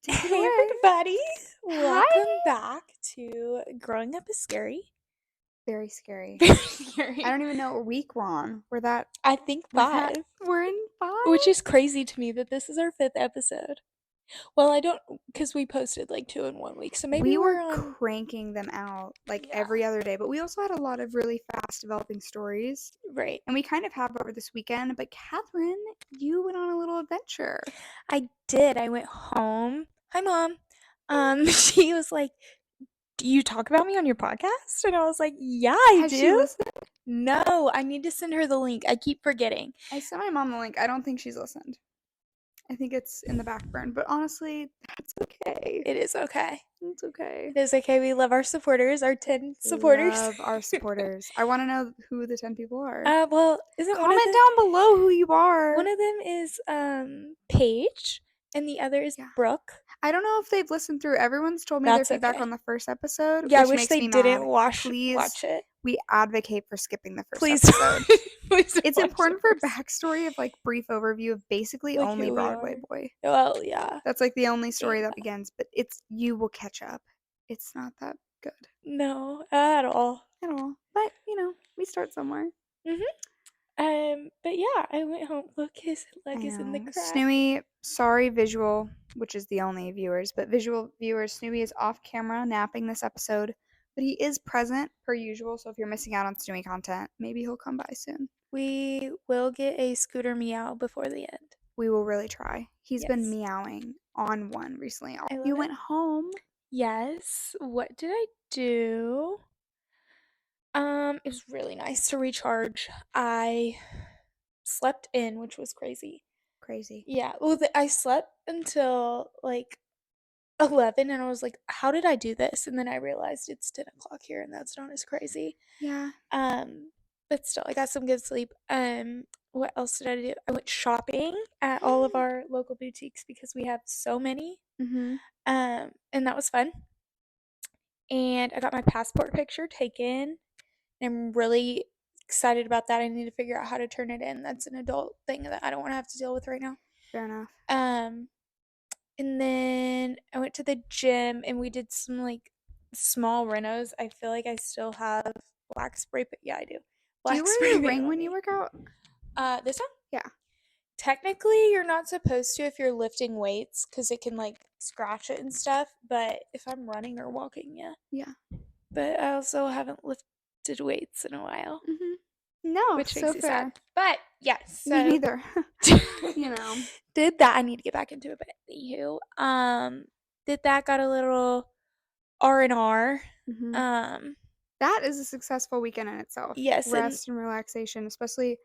Take it Hey away. everybody, Hi. welcome back to Growing Up is Scary. Very scary. Very scary. I don't even know what week we're on. I think five, We're in 5? which is crazy to me that this is our fifth episode. Well, I don't, because we posted like 2 in 1 week, so maybe We were we're on. cranking them out like Yeah, every other day, but we also had a lot of really fast developing stories. right. And we kind of have over this weekend, but Catherine, you went on a little adventure. I did. I went home. Hi, Mom. She was like, "Do you talk about me on your podcast?" And I was like, "Yeah, I Has she do." listened? No, I need to send her the link. I keep forgetting. I sent my mom the link. I don't think she's listened. I think it's in the back burn, but honestly, that's okay. It is okay. It's okay. It is okay. We love our supporters, our 10 supporters. Love our supporters. I want to know who the 10 people are. Well, isn't one of Comment them down below who you are. one of them is Paige and the other is Yeah. Brooke. I don't know if they've listened through. Everyone's told me their That's feedback okay. on the first episode, Yeah, I which wish makes they me didn't mad. watch Please, it. we advocate for skipping the first Please episode. please don't It's watch important the for first- backstory of like brief overview of basically like only who we Broadway are. Boy. Well, yeah. That's like the only story Yeah. that begins, but it's you will catch up. It's not that good No, at all. at all. But we start somewhere. Mhm. But yeah, I went home. Look, his I leg is in the know. crack. Snooey, sorry, visual, which is the only viewers, but visual viewers, Snooey is off camera napping this episode, but he is present per usual. So if you're missing out on Snooey content, maybe he'll come by soon. We will get a scooter meow before the end. We will really try. He's been Yes. meowing on one recently. I love You it. went home. Yes. What did I do? It was really nice to recharge. I slept in, which was crazy. Crazy. Yeah. Well, I slept until like 11, and I was like, "How did I do this?" And then I realized it's 10 o'clock here, and that's not as crazy. Yeah. Um, but still, I got some good sleep. What else did I do? I went shopping at all of our local boutiques because we have so many. Mm-hmm. And that was fun. And I got my passport picture taken. I'm really excited about that. I need to figure out how to turn it in. That's an adult thing that I don't want to have to deal with right now. Fair enough. And then I went to the gym and we did some like small renos. I feel like I still have black spray paint. Yeah, I do. Do Black you wear spray your paint ring on when me. you work out? This time? Yeah. Technically, you're not supposed to if you're lifting weights because it can like scratch it and stuff. But if I'm running or walking, yeah. Yeah. But I also haven't lifted weights in a while, Mm-hmm. No, which so makes me fair. sad. But yes, Me so neither. You know. did that. I need to get back into it. But anywho, did that. Got a little R&R. Mm-hmm. Um, That is a successful weekend in itself. yes, and Rest and relaxation, especially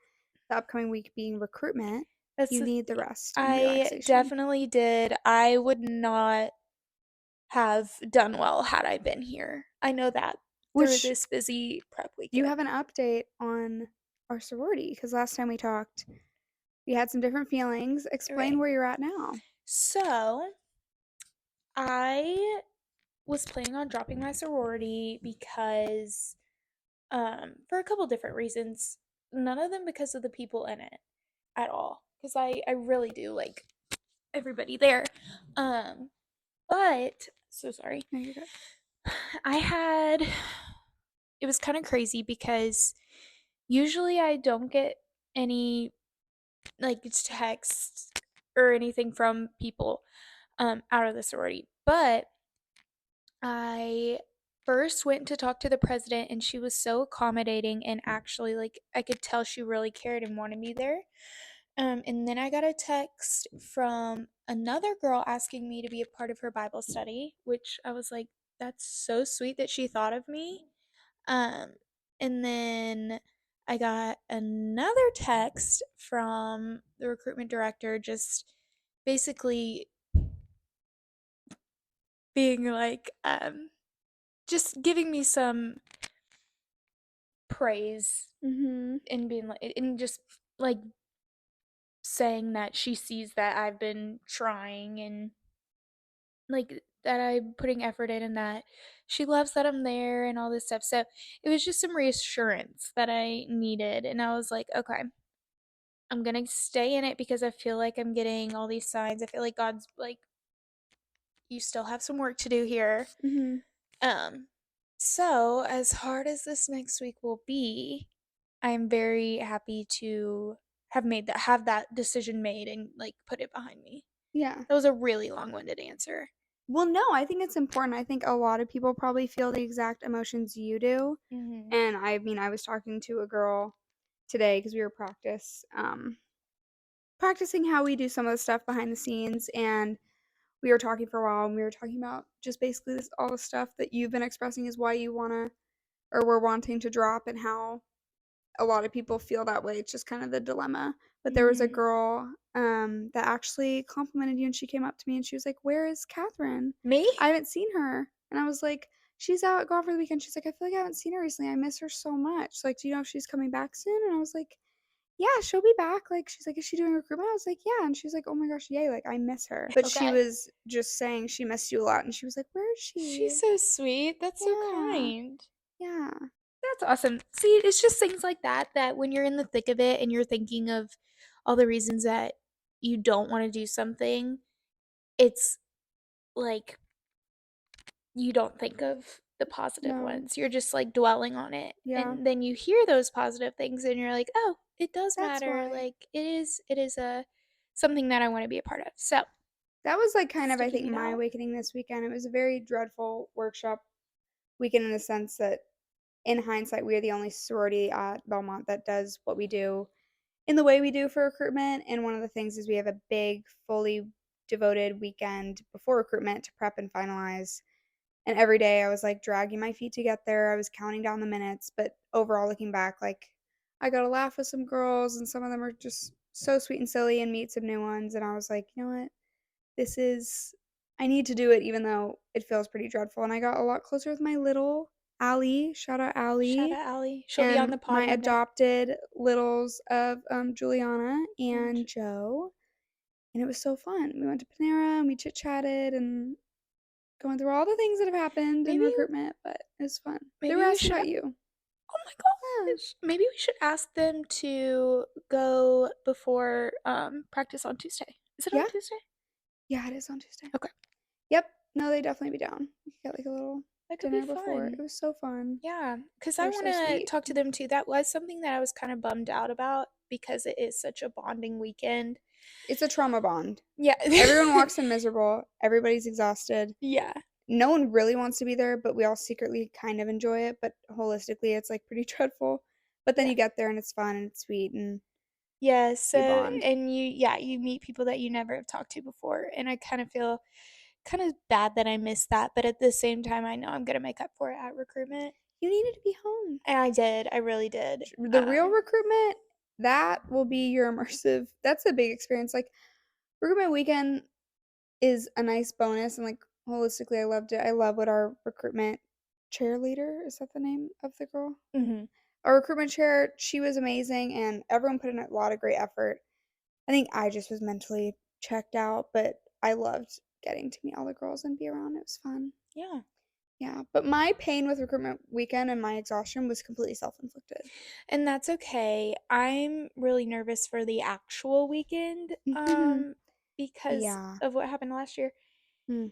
the upcoming week being recruitment. that's You the need the thing. rest and I relaxation. definitely did. I would not have done well had I been here. I know that through Which this busy prep you weekend. have an update on our sorority because last time we talked, we had some different feelings. Explain Right. where you're at now. So, I was planning on dropping my sorority because for a couple different reasons. None of them because of the people in it at all. Because I really do like everybody there. But so sorry. No, you're good. I had it was kind of crazy because usually I don't get any like texts or anything from people out of the sorority. But I first went to talk to the president and she was so accommodating and actually like I could tell she really cared and wanted me there. And then I got a text from another girl asking me to be a part of her Bible study, which I was like, that's so sweet that she thought of me. Um, and then I got another text from the recruitment director just basically being like, just giving me some praise Mm-hmm. and being like, and just like saying that she sees that I've been trying and like that I'm putting effort in and that she loves that I'm there and all this stuff. So it was just some reassurance that I needed. And I was like, okay, I'm going to stay in it because I feel like I'm getting all these signs. I feel like God's like you still have some work to do here. Mm-hmm. Um, so as hard as this next week will be, I'm very happy to have that decision made and like put it behind me. Yeah. That was a really long-winded answer. Well, no, I think it's important. I think a lot of people probably feel the exact emotions you do. Mhm. And I mean, I was talking to a girl today because we were practicing how we do some of the stuff behind the scenes, and we were talking for a while, and we were talking about just basically all the stuff that you've been expressing is why you wanna or were wanting to drop, and how a lot of people feel that way. It's just kind of the dilemma. But there was a Mhm. girl that actually complimented you, and she came up to me and she was like, "Where is Catherine? Me? I haven't seen her." And I was like, "She's out gone for the weekend." She's like, "I feel like I haven't seen her recently. I miss her so much. Like, do you know if she's coming back soon?" And I was like, "Yeah, she'll be back." Like, she's like, "Is she doing recruitment?" I was like, "Yeah." And she's like, "Oh my gosh, yay, like I miss her." But she Okay. was just saying she missed you a lot, and she was like, "Where is She's she?" so sweet. That's so Yeah. kind. Yeah. That's awesome. See, it's just things like that that when you're in the thick of it and you're thinking of all the reasons that you don't want to do something, it's like you don't think of the positive No. ones. You're just like dwelling on it. Yeah. And then you hear those positive things and you're like, "Oh, it does That's matter. why. Like it is a something that I want to be a part of." So, That was like kind of, I think, sticking it my out. awakening this weekend. It was a very dreadful workshop weekend in the sense that in hindsight, we are the only sorority at Belmont that does what we do in the way we do for recruitment. And one of the things is we have a big, fully devoted weekend before recruitment to prep and finalize. And every day I was like dragging my feet to get there. I was counting down the minutes, but overall, looking back, like I got to laugh with some girls, and some of them are just so sweet and silly, and meet some new ones. And I was like, you know what? This is I need to do it even though it feels pretty dreadful. And I got a lot closer with my little Allie, shout out Shout Allie, out Allie. She'll be on and the my pod one day. adopted littles of Juliana And and Joe. And it was so fun. We went to Panera and we chit chatted and going through all the things that have happened in maybe recruitment, but it was fun. They were maybe we asking should about you. Oh my Yeah. gosh. Maybe we should ask them to go before practice on Tuesday. Is it on Yeah? Tuesday? Yeah, it is on Tuesday. Okay. Yep. No, they'd definitely be down. We could get like a little That could be dinner before. It fun. was so fun. Yeah, cuz I They're want so to sweet. talk to them too. That was something that I was kind of bummed out about because it is such a bonding weekend. It's a trauma bond. Yeah. Everyone walks in miserable. Everybody's exhausted. Yeah. No one really wants to be there, but we all secretly kind of enjoy it. But holistically, it's like pretty dreadful. But then Yeah. you get there and it's fun and it's sweet and Yeah, you so bond. and you meet people that you never have talked to before and I kind of feel kind of bad that I missed that, but at the same time I know I'm going to make up for it at recruitment. You needed to be home. And I did. I really did. The real recruitment, that will be your immersive. That's a big experience. Like recruitment weekend is a nice bonus, and like holistically, I loved it. I love what our recruitment cheerleader, is that the name of the girl? Mhm. Our recruitment chair, she was amazing, and everyone put in a lot of great effort. I think I just was mentally checked out, but I loved getting to meet all the girls and be around. It was fun. Yeah. Yeah, but my pain with recruitment weekend and my exhaustion was completely self-inflicted. And that's okay. I'm really nervous for the actual weekend because Yeah. of what happened last year. Mm,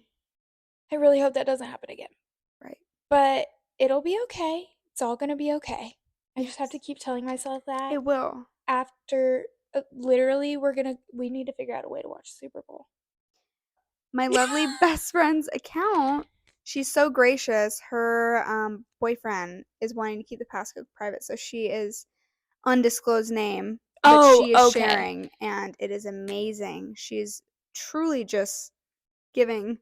I really hope that doesn't happen again. right. But it'll be okay. It's all going to be okay. I just have to Yes. keep telling myself that It will. after literally we need to figure out a way to watch Super Bowl. My lovely best friend's account, she's so gracious. Her boyfriend is wanting to keep the passcode private, so she is undisclosed name, but Oh, she is okay. sharing, and it is amazing. She's truly just giving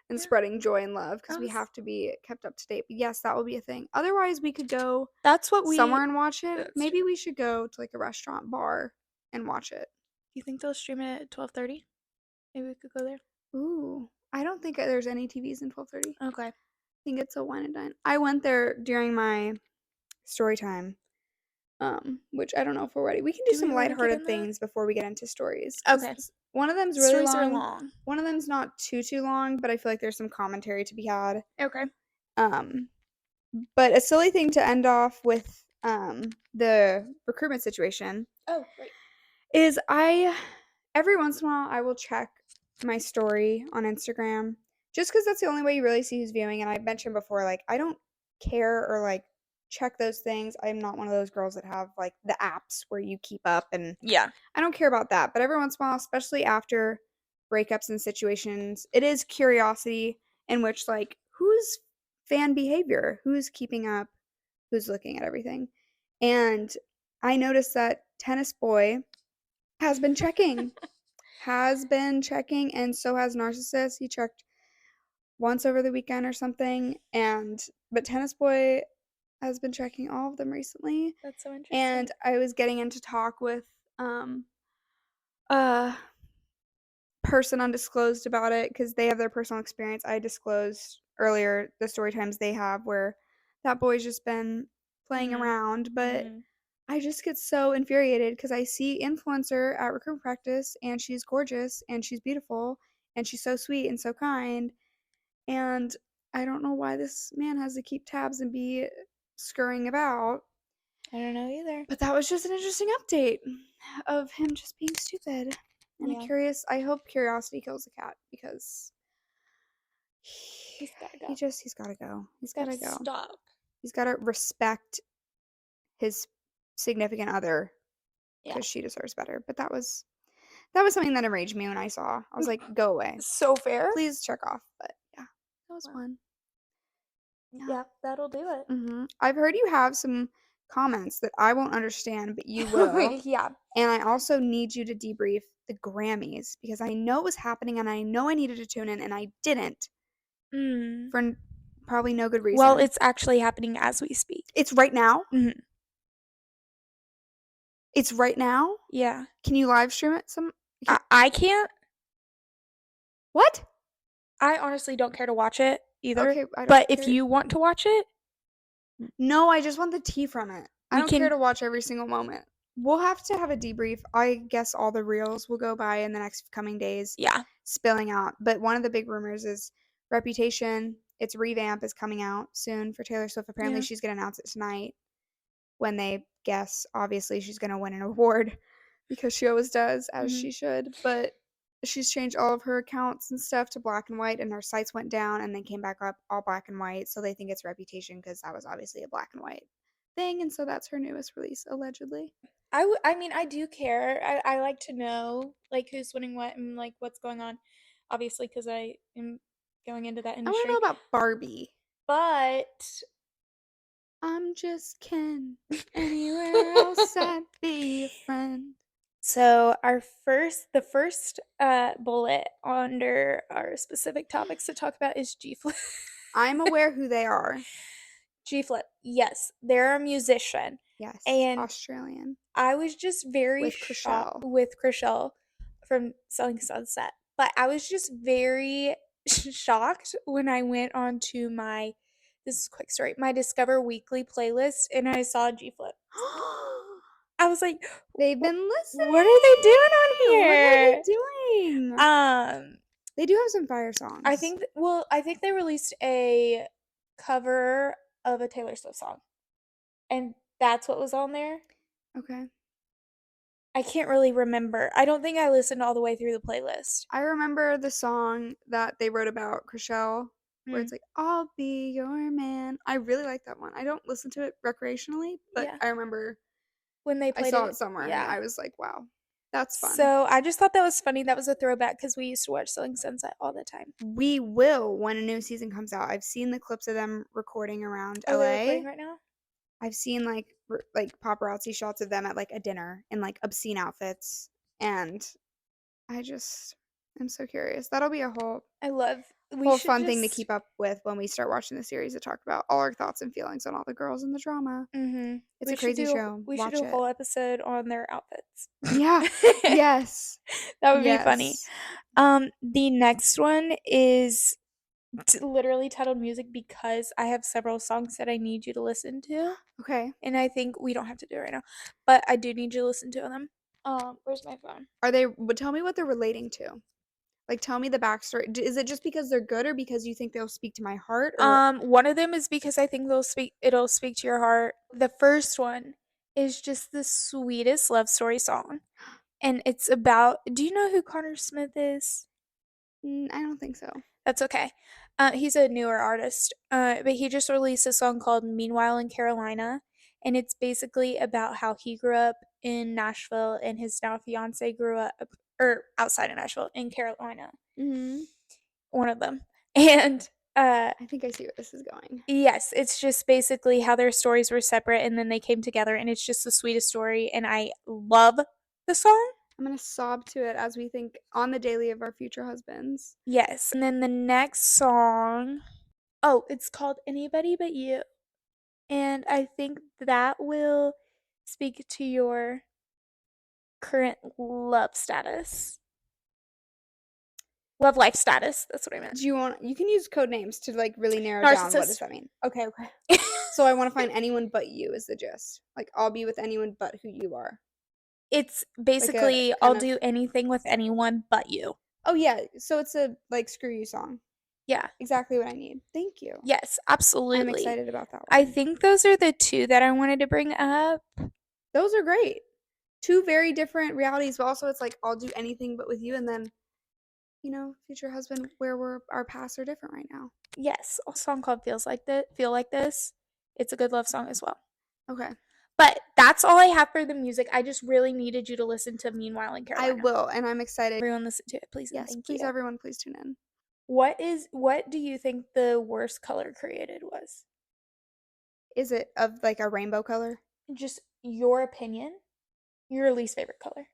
and Yeah. spreading joy and love because I we was have to be kept up to date. But yes, that will be a thing. Otherwise, we could go That's what we somewhere and watch it. that's Maybe true. we should go to like a restaurant bar and watch it. Do you think they'll stream it at 12:30? Maybe we could go there. Ooh, I don't think there's any TVs in 12:30. Okay. I think it's a wine and dine. I went there during my story time, which I don't know if we're ready. We can do Do some we want to get lighthearted in that? things before we get into stories because Okay. one of them's really Stories are long. long. One of them's not too long, but I feel like there's some commentary to be had. Okay. Um, but a silly thing to end off with the recruitment situation Oh, right. is every once in a while I will check my story on Instagram just because that's the only way you really see who's viewing. And I mentioned before, like, I don't care or like check those things. I'm not one of those girls that have like the apps where you keep up, and Yeah. I don't care about that. But every once in a while, especially after breakups and situations, it is curiosity in which, like, who's fan behavior, who's keeping up, who's looking at everything. And I noticed that Tennis Boy has been checking, and so has Narcissist. He checked once over the weekend or something, and but Tennis Boy has been checking all of them recently. That's so And interesting. I was getting into talk with um a person undisclosed about it because they have their personal experience. I disclosed earlier the story times they have where that boy's just been playing Mhm. around, but Mhm. I just get so infuriated because I see influencer at recruit practice and she's gorgeous and she's beautiful and she's so sweet and so kind, and I don't know why this man has to keep tabs and be scurrying about. I don't know either. But that was just an interesting update of him just being stupid. And Yeah. I hope curiosity kills the cat because He's gotta go. he's gotta go. He's He's gotta gotta go. stop. He's gotta respect his significant other Yeah. because she deserves better. But that was something that enraged me when I saw. I was like, go away. So fair. Please check off. But yeah, that was Well, fun. Yeah. yeah, that'll do it. I've heard you have some comments that I won't understand, but you will. Yeah. And I also need you to debrief the Grammys because I know it was happening and I know I needed to tune in and I didn't Mm. for probably no good Well, reason. it's actually happening as we speak. It's right now. Mhm. It's right now. Yeah. Can you live stream it? I can't. What? I honestly don't care to watch it either. Okay, I don't But if care. you want to watch it, No, I just want the tea from it. I we don't care can. to watch every single moment. We'll have to have a debrief. I guess all the reels will go by in the next coming days, Yeah. spilling out. But one of the big rumors is Reputation. Its revamp is coming out soon for Taylor Swift. Apparently, Yeah. she's going to announce it tonight when they guess. Obviously, she's going to win an award because she always does, as Mhm. she should. But she's changed all of her accounts and stuff to black and white, and her sites went down and then came back up all black and white. So they think it's Reputation because that was obviously a black and white thing, and so that's her newest release, allegedly. I mean, I do care. I like to know like who's winning what and like what's going on. Obviously, because I am going into that I want to know industry. about Barbie. But I'm just Ken. Anywhere else, I'd be a friend. so the first bullet under our specific topics to talk about is G Flip. I'm aware who they are. G Flip, yes, they're a musician, Yes, and Australian I was just very with shocked Chriselle. with Chriselle from Selling Sunset, but I was just very shocked when I went on to my this is a quick story, my Discover Weekly playlist and I saw G Flip. I was like, They've been What are they doing listening. on What are they here?" doing? Um, They do have some fire I songs. think I think they released a cover of a Taylor Swift song, and that's what was on there. Okay. I can't really remember. I don't think I listened all the way through the playlist. I remember the song that they wrote about Chriselle, where Mm, it's like, I'll be your man. I really like that one. I don't listen to it recreationally, but yeah. I remember When they I played saw it it, somewhere and yeah. I was like, wow, that's fun. So I just thought that was funny. That was a throwback because we used to watch Selling Sunset all the time. We will when a new season comes out. I've seen the clips of them recording around Oh, they're recording LA. right now? I've seen like paparazzi shots of them at like a dinner in like obscene outfits, and I just am so curious. That'll be a I love we whole should fun thing to just keep up with when we start watching the series to talk about all our thoughts and feelings on all the girls in the drama. mhm. It's a crazy show. We should Watch do a it. whole episode on their outfits. Yeah. Yes. That would be funny. Yes. The next one is literally titled music because I have several songs that I need you to listen to, Okay. and I think we don't have to do it right now, but I do need you to listen to them. Where's my phone? But tell me what they're relating to. Like, tell me the backstory. Is it just because they're good or because you think they'll speak to my heart or One of them is because I think it'll speak to your heart. The first one is just the sweetest love story song. And it's about do you know who Connor Smith is? I don't think so. That's okay. He's a newer artist, but he just released a song called Meanwhile in Carolina. And it's basically about how he grew up in Nashville and his now fiance grew up, or outside of Nashville in Carolina, Mhm. one of them. And I think I see where this is going. yes, it's just basically how their stories were separate and then they came together. And it's just the sweetest story. And I love the song. I'm gonna sob to it as we think on the daily of our future husbands. Yes. And then the next song, oh, it's called Anybody But You. And I think that will speak to your current love status. Love life status. That's what I meant. Do you want you can use code names to like really narrow down what does Narcissist. that mean? Okay, okay. So I want to find anyone but you is the gist. Like I'll be with anyone but who you are. It's Like a basically I'll kind of do anything with anyone but you. oh yeah, so it's a like screw you song. Yeah. Exactly what I need. Thank you. Yes, I'm absolutely. excited about that I one. think those are the two that I wanted to bring up. Those are great. Two very different realities, but also it's like I'll do anything but with you and then future husband where our paths are different right now. Yes, a song called Feels Like This, Feel Like This. It's a good love song as well. Okay. But that's all I have for the music. I just really needed you to listen to Meanwhile in I Carolina. will, and I'm excited. Everyone listen to it, please and Yes, thank please you. everyone please tune in. What do you think the worst color created was? Is it of like a rainbow color? Just your opinion, your least favorite color.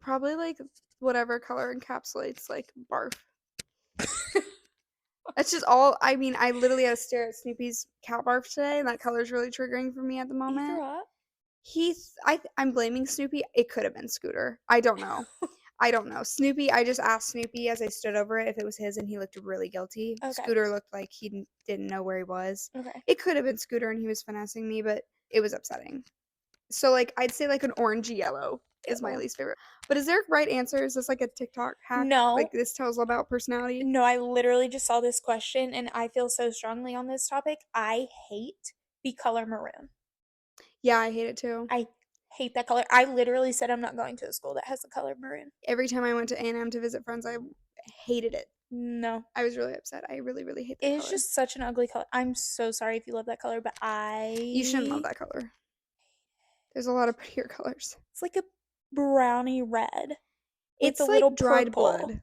Probably like whatever color encapsulates like barf. That's just all. I mean, I literally had to stare at Snoopy's cat barf today, and that color's really triggering for me at the You threw moment. up? I'm blaming Snoopy. It could have been Scooter. I don't know. I don't know. Snoopy, I just asked Snoopy as I stood over it if it was his, and he looked really guilty. Okay. Scooter looked like he didn't know where he was. Okay. It could have been Scooter, and he was finessing me, but it was upsetting. So, like, I'd say like an orangey yellow is my Ew. least favorite. But is there a right answer? Is this like a TikTok hack? Like, No. this tells about personality? No, I literally just saw this question and I feel so strongly on this topic. I hate the color maroon. Yeah, I hate it too. I hate that color. I literally said I'm not going to a school that has the color maroon. Every time I went to A&M to visit friends, I hated it. No. I was really upset. I really, really hate It that is color. just such an ugly color. I'm so sorry if you love that color, but You shouldn't love I that color. There's a lot of prettier colors. it's like a browny red with a It's like little dried purple. blood,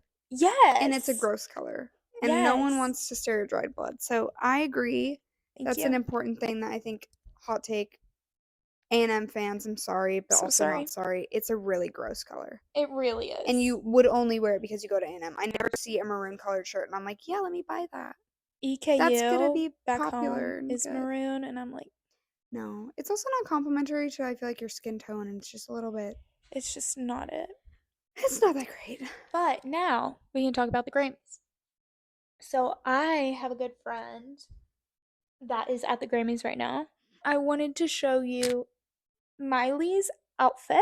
and it's a Yes. gross color. And no one Yes. wants to stare at dried blood. So I agree. Thank That's an you. important thing that I think hot take A&M fans, I'm sorry, but So also not sorry. sorry. It's a really gross color. It really And is. you would only wear it because you go to A&M. I never see a maroon colored shirt and I'm like, "Yeah, let me buy that. That's gonna EKU be back home popular and is good." maroon, and I'm like, No, it's also not complimentary to I feel like your skin tone and it's just a little bit it's just not it. it's not that great. But now we can talk about the Grammys. So I have a good friend that is at the Grammys right now. I wanted to show you Miley's outfit.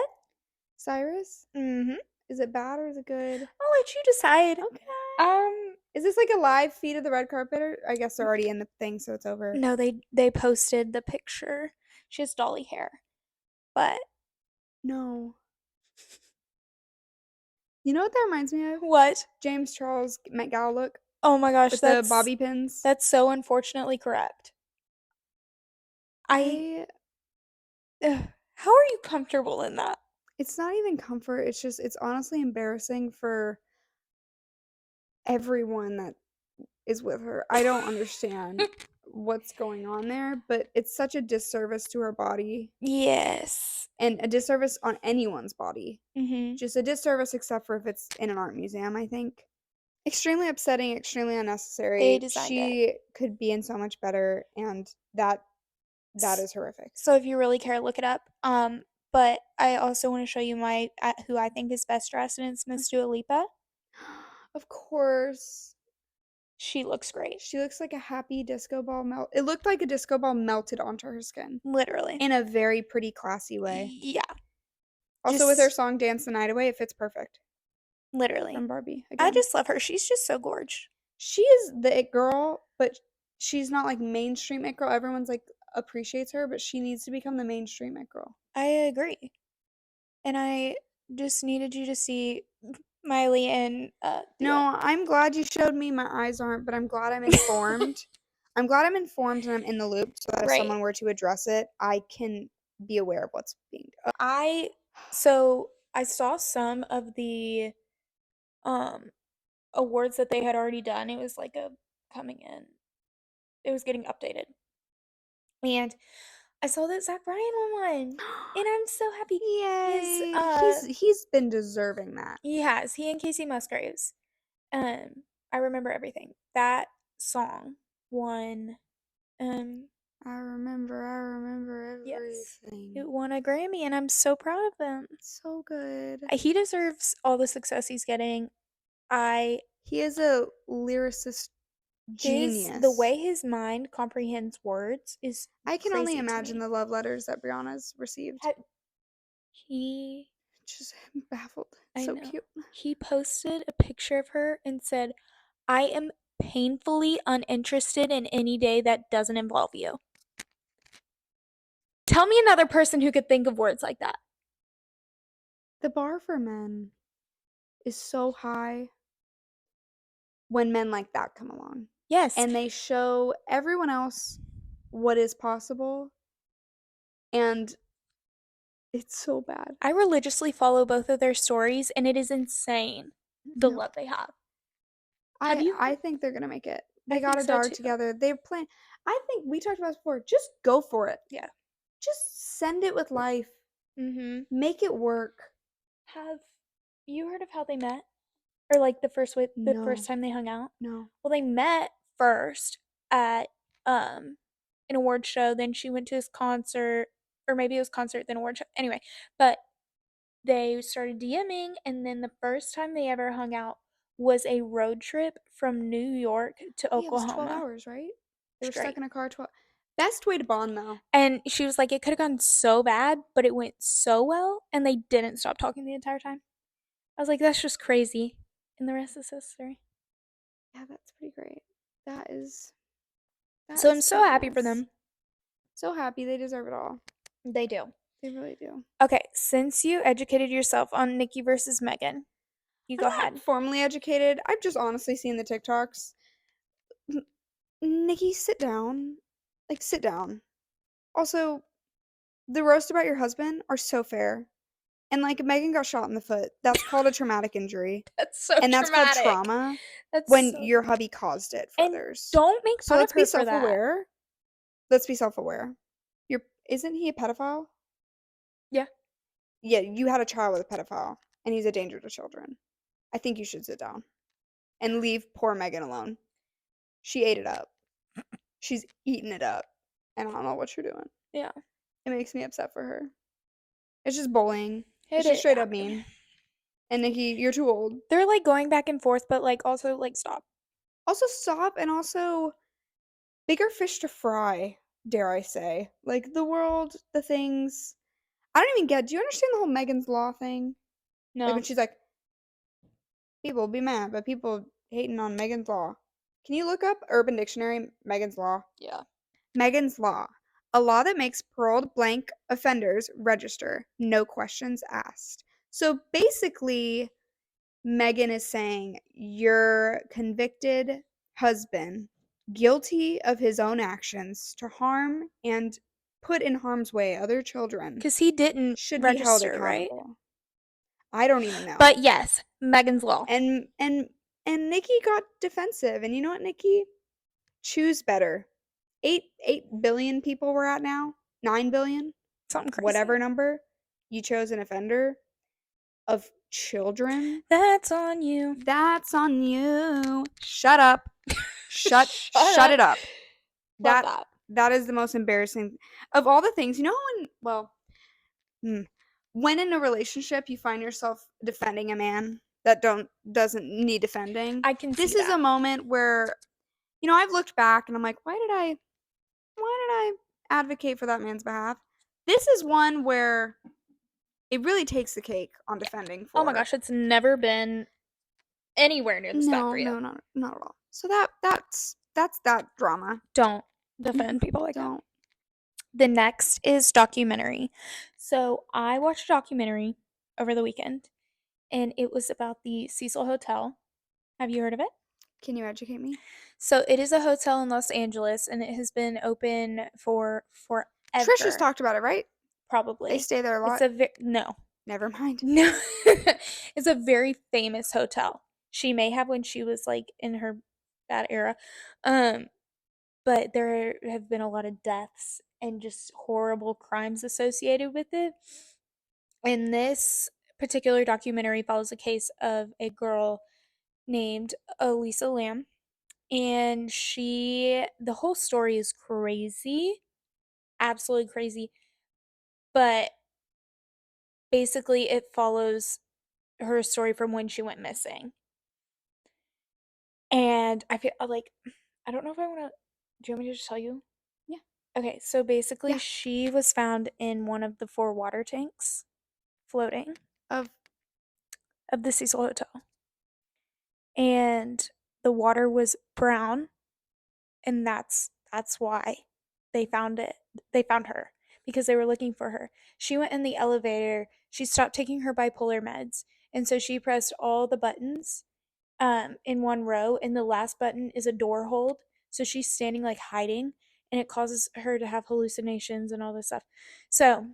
Cyrus? Mm-hmm. Is it bad or is it good? I'll let you decide. Okay. Um, Is this like a live feed of the red carpet or I guess they're already in the thing so it's over. no, they posted the picture. She has dolly hair, but No. You know what that reminds me of? what? James Charles Met Gala look Oh my gosh, with the bobby pins. that's so unfortunately correct. I I ugh, how are you comfortable in that? It's not even comfort, it's honestly embarrassing for everyone that is with her. I don't understand what's going on there, but it's such a disservice to her body Yes. and a disservice on anyone's body. Mhm. Just a disservice except for if it's in an art museum, I think. Extremely upsetting, extremely They unnecessary. designed it. She could be in so much better and that is horrific. So if you really care, look it up. But I also want to show you my who I think is best dressed, and it's Miss Dua Lipa. Of course. She looks great, She looks like a happy disco ball It looked like a disco ball melted onto her skin literally. in a very pretty, classy way. Yeah, Also, with her just song "Dance the Night Away," it fits perfect literally. from Barbie I again. just love her. She's just so gorge. She is the it girl, but she's not like mainstream it girl. Everyone's like appreciates her, but she needs to become the mainstream it girl. I agree, and I just needed you to see. Miley and do it. No, I'm glad you showed me. My eyes aren't, but I'm glad I'm informed. I'm glad I'm informed and I'm in the loop so that if Right. someone were to address it, I can be aware of what's being done. I so I saw some of the um awards that they had already done. It was like a coming in. It was getting updated. And I saw that Zach Bryan won one. And I'm so happy. His Yay. He's been deserving that. he and Casey Musgraves. I remember everything. That song won I remember yes. everything. It won a Grammy and I'm so proud of them. So good. He deserves all the success he's getting. I He is a lyricist his the genius. way his mind comprehends words is I can only crazy to imagine me. the love letters that Brianna's received. Ha- He Just baffled. I So know. cute. He posted a picture of her and said, "I am painfully uninterested in any day that doesn't involve you." Tell me another person who could think of words like that. The bar for men is so high when men like that come along. Yes. And they show everyone else what is possible. And it's so bad. I religiously follow both of their stories and it is insane the No. love they have. Have I you I think they're gonna make it. I They got think a so dart too. together. They're playing. I think we talked about this before. Just go for it. Yeah. Just send it with life. Mhm. Make it work. Have you heard of how they met? Or like the first No, time they hung out? no. Well, they met first at um an award show, then she went to his concert or maybe it was concert then award show. Anyway, but they started DMing and then the first time they ever hung out was a road trip from New York to Yeah, it was 12 Oklahoma hours, right? They were stuck straight. in a car 12. Best way to bond, though. And she was like, it could have gone so bad, but it went so well, and they didn't stop talking the entire time. I was like, that's just crazy. And the rest is history. Yeah, that's pretty great. That is that So I'm is so happy for fabulous. them. So happy they deserve it all. They do. They really do. Okay, since you educated yourself on Nikki versus Megan, you I'm go not ahead. formally educated. I've just honestly seen the TikToks. Nikki, sit down. Like, sit down. Also, the roast about your husband are so fair. And like Megan got shot in the foot. That's called a traumatic injury. That's so And that's called traumatic. trauma That's when so your hubby caused it for and others. don't make So fun of let's be her for that. self-aware. Let's be self-aware. You're isn't he a pedophile? Yeah. Yeah, you had a child with a pedophile and he's a danger to children. I think you should sit down and leave poor Megan alone. She ate it up. She's eaten it up. And I don't know what you're doing. Yeah. It makes me upset for her. It's just bullying. It's It just is. straight up mean. And Nikki, you're too old. They're like going back and forth, but like also like stop. Also stop and also bigger fish to fry, dare I say. Like the world, the things. I don't even get. Do you understand the whole Megan's Law thing? Like when No. she's like, people be mad, but people hating on Megan's Law. Can you look up Urban Dictionary Megan's Law? Yeah. Megan's Law. A law that makes paroled blank offenders register, no questions asked. So basically, Megan is saying your convicted husband, guilty of his own actions to harm and put in harm's way other children, Cuz he didn't should be held register, right? accountable. I don't even know. But yes, Megan's Law. And Nikki got defensive. And you know what, Nikki? Choose better. 8 billion people we're at now. 9 billion, Something whatever crazy. number. You chose an offender of children. That's on you. That's on you. Shut up. Shut Shut shut up. it up. Love That that. that is the most embarrassing of all the things. You know when hmm, when in a relationship you find yourself defending a man that doesn't need defending. I can see This is that. a moment where I've looked back and I'm like, why did I advocate for that man's behalf? This is one where it really takes the cake on Yeah. defending Oh my for. gosh, it's never been anywhere near this bad No, for you. no, not at all. So that's that drama. Don't defend people like that. Don't. The next is documentary. So I watched a documentary over the weekend and it was about the Cecil Hotel. Have you heard of it? Can you educate me? So it is a hotel in Los Angeles, and it has been open for Trisha's forever, talked about it, right? They probably. stay there a It's lot. no. Never mind. No. It's a very famous hotel. She may have when she was, like, in her bad era, um, but there have been a lot of deaths and just horrible crimes associated with it. And this particular documentary follows the case of a girl named Elisa Lamb, and the whole story is crazy, absolutely crazy, but basically it follows her story from when she went missing. And I feel like I don't know if I want to. Do you want me to just tell you? Yeah. Okay, so basically, Yeah. she was found in one of the four water tanks floating Of of the Cecil Hotel. And the water was brown, and that's why they found it. They found her because they were looking for her. She went in the elevator, she stopped taking her bipolar meds, and so she pressed all the buttons in one row, and the last button is a door hold. So she's standing like hiding, and it causes her to have hallucinations and all this stuff. So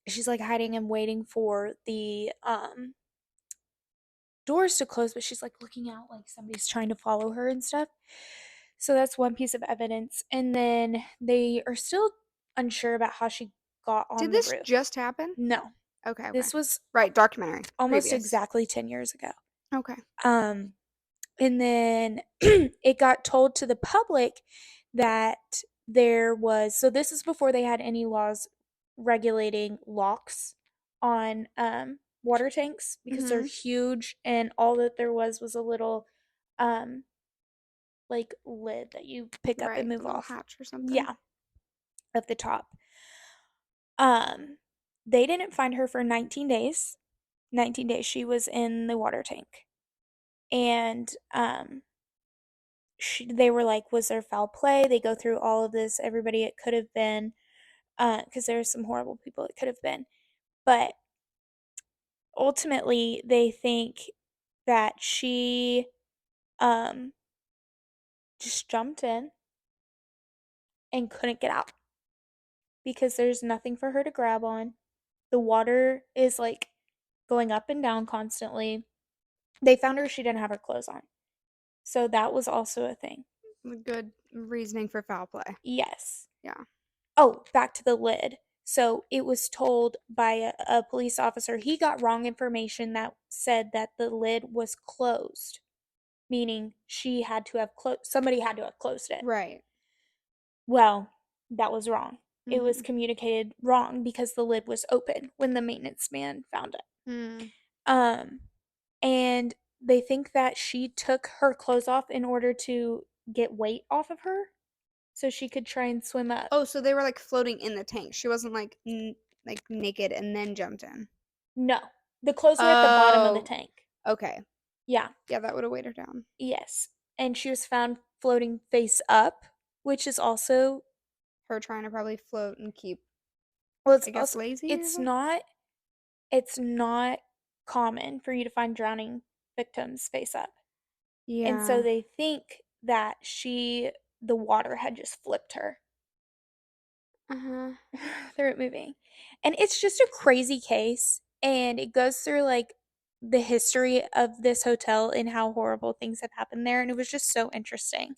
she's like hiding and waiting for the doors to close, but she's like looking out like somebody's trying to follow her and stuff. So that's one piece of evidence. And then they are still unsure about how she got Did on the this roof. just happen? No, Okay, okay. this was Right, documentary. almost Previous. exactly 10 years ago. Okay. Um, and then it got told to the public that so this is before they had any laws regulating locks on water tanks because they're Mhm. huge, and all that there was a little um like lid that you pick up and Right, a move little off. hatch or something. Yeah, at the top. Um they didn't find her for 19 days. 19 days she was in the water tank. And they were like, was there foul play? They go through all of this, everybody it could have been, because there's some horrible people it could have been. But ultimately, they think that she um, just jumped in and couldn't get out because there's nothing for her to grab on. The water is like going up and down constantly. They found her, she didn't have her clothes on. So that was also a thing. Good reasoning for foul play. Yes. Yeah. Oh, back to the lid. So it was told by a police officer. He got wrong information that said that the lid was closed, meaning she had to have somebody had to have closed it. Right. Well, that was wrong. It was Mhm. communicated wrong because the lid was open when the maintenance man found it. Hmm. Um, and they think that she took her clothes off in order to get weight off of her so she could try and swim up. Oh, so they were, like, floating in the tank. She wasn't, like, naked and then jumped in. No, the clothes were at the bottom of the Oh, tank. okay. Yeah, Yeah, that would've weighed her down. yes. And she was found floating face up, which is also, Her trying to probably float and keep, well, it's I guess, also, lazy or it's something? not it's not common for you to find drowning victims face up. And so Yeah. they think that the water had just flipped her. Uh-huh. Through it moving. And it's just a crazy case, and it goes through like the history of this hotel and how horrible things have happened there, and it was just so interesting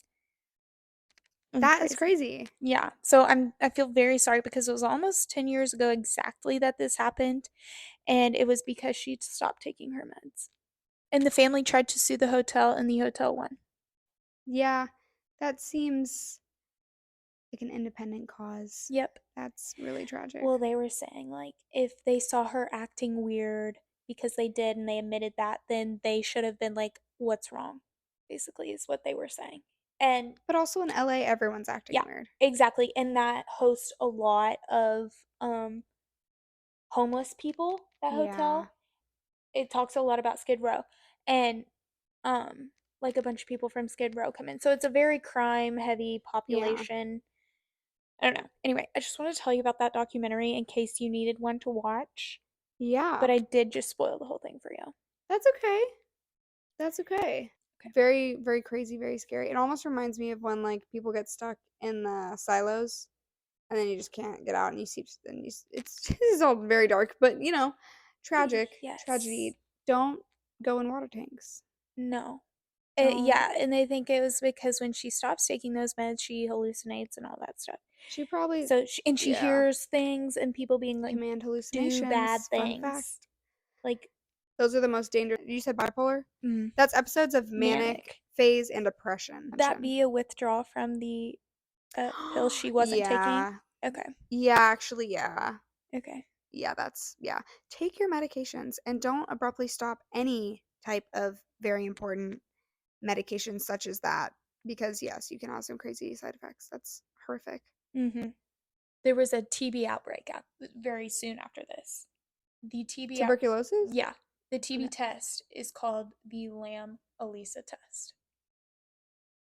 and That is crazy. crazy. Yeah. So I feel very sorry because it was almost 10 years ago exactly that this happened, and it was because she stopped taking her meds. And the family tried to sue the hotel, and the hotel won. Yeah, that seems like an independent cause. Yep. That's really tragic. Well, they were saying, like, if they saw her acting weird because they did and they admitted that, then they should have been like, what's wrong? Basically, is what they were saying. And But also in LA, everyone's acting yeah, weird. exactly. And that hosts a lot of homeless people, that Yeah. hotel. It talks a lot about Skid Row. And um like a bunch of people from Skid Row come in. So it's a very crime heavy Yeah. population. I don't know. Anyway, I just want to tell you about that documentary in case you needed one to watch. Yeah. But I did just spoil the whole thing for you. That's okay. That's okay. Okay. Very, very crazy, very scary. It almost reminds me of when like people get stuck in the silos and then you just can't get out and you see and it's this is all very dark, but tragic, Yes. tragedy. Don't go in water tanks. No. Don't. Yeah, and they think it was because when she stops taking those meds, she hallucinates and all that stuff. She probably So she yeah. hears things and people being like, Command do bad hallucinations. Fun things. fact. Like, Those are the most dangerous. You said bipolar? mm, That's episodes of manic manic. phase and depression. That be a withdrawal from the pills she wasn't taking? Yeah. Okay. Yeah, actually, yeah. Okay. Yeah, yeah. Take your medications and don't abruptly stop any type of very important medication such as that because yes, you can have some crazy side effects. That's horrific. Mm-hmm. There was a TB outbreak very soon after this. The TB out, Tuberculosis? yeah, the TB Okay. test is called the Lamb Elisa test.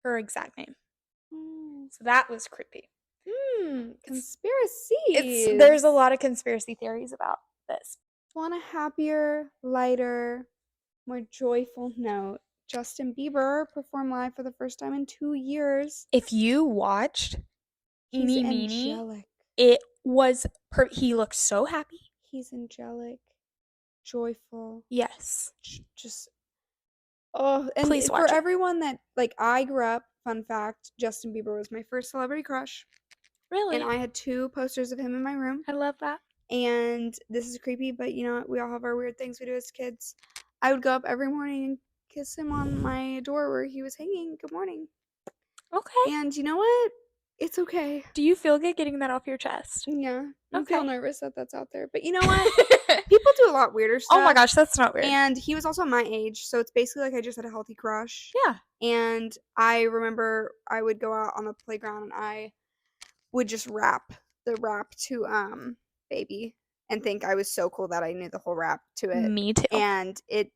Her exact name. Mm. So that was creepy. There's a Conspiracies. lot of conspiracy theories about this. On a happier, lighter, more joyful note, Justin Bieber performed live for the first time in 2 years. If you watched He's Eeny Meeny, angelic. it was he looked so happy. He's angelic, joyful, Yes. just oh, and Please for watch it. everyone that like I grew up, fun fact, Justin Bieber was my first celebrity crush, and Really? I had two posters of him in my room. I love that. And this is creepy, but we all have our weird things we do as kids. I would go up every morning and kiss him on my door where he was hanging. Good morning. Okay. And you know what? It's okay. Do you feel good getting that off your chest? Yeah, I feel Okay. nervous that that's out there. But you know what? People do a lot weirder Oh my stuff. gosh, that's not weird. And he was also my age, so it's basically like I just had a healthy crush. Yeah. And I remember I would go out on the playground and I would just rap to Baby and think I was so cool that I knew the whole rap to it. Me too. And it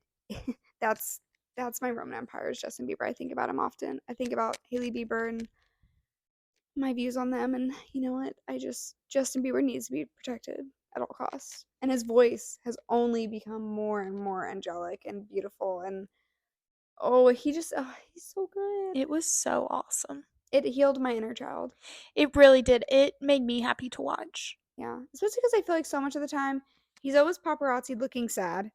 that's that's my Roman Empire is Justin Bieber. I think about him often. I think about Hailey Bieber and my views on them, and you know what? Justin Bieber needs to be protected at all costs. And his voice has only become more and more angelic and beautiful and he's so good. It was so awesome. It healed my inner child. It really did. It made me happy to watch. Yeah. Especially because I feel like so much of the time he's always paparazzi looking sad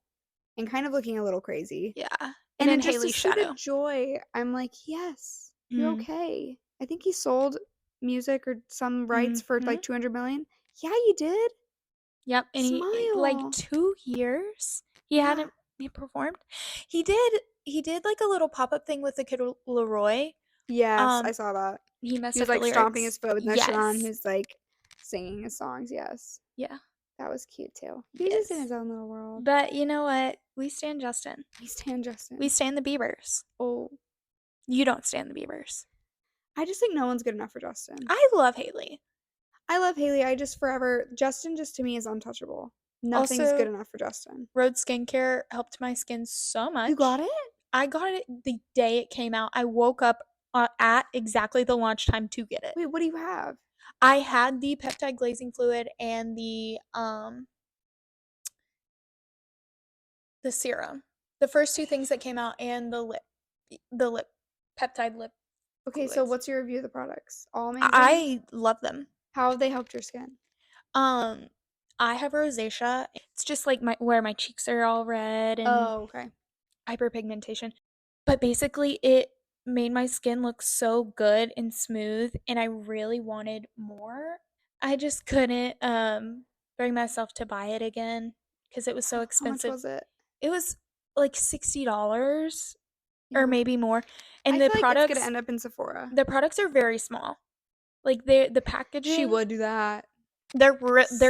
and kind of looking a little crazy. Yeah. And And in then just to Haley's see the shadow. joy, I'm like, yes, you're Mm. okay. I think he sold music or some rights for Mm-hmm. like 200 million. Yeah, you did. Yep. And like Smile. 2 years he Yeah. hadn't he performed. He did like a little pop-up thing with the kid Leroy. Yes, I Um, saw that. he He messed was up the like stomping lyrics. his foot with no shirt on. He Yes. was like singing his songs. Yes. Yeah. That was cute too. He was just in Yes. his own little world. But you know what? We stand Justin. He's tan We Justin. stand the Biebers. Oh, You don't stand the Biebers. I just think no one's good enough for Justin. I love Haley. I love Haley. I just forever Justin just to me is untouchable. Nothing's good Also, enough for Justin. Rhode Skincare helped my skin so You got much. it? I got it the day it came out. I woke up at exactly the launch time to get it. Wait, what do you have? I had the peptide glazing fluid and the serum. The first two things that came out and the lip peptide lip Okay, so fluids. what's your review of the products? All amazing? I love them. How have they helped your skin? Um I have rosacea. It's just like where my cheeks are all red and Oh, okay. hyperpigmentation. But basically it made my skin look so good and smooth and I really wanted more. I just couldn't bring myself to buy it again because it was so How much expensive. was it? It was like $60 or Yeah. maybe more. I And the feel like it's gonna products end up in Sephora. the products are very small. Like the She packaging, would do that. they're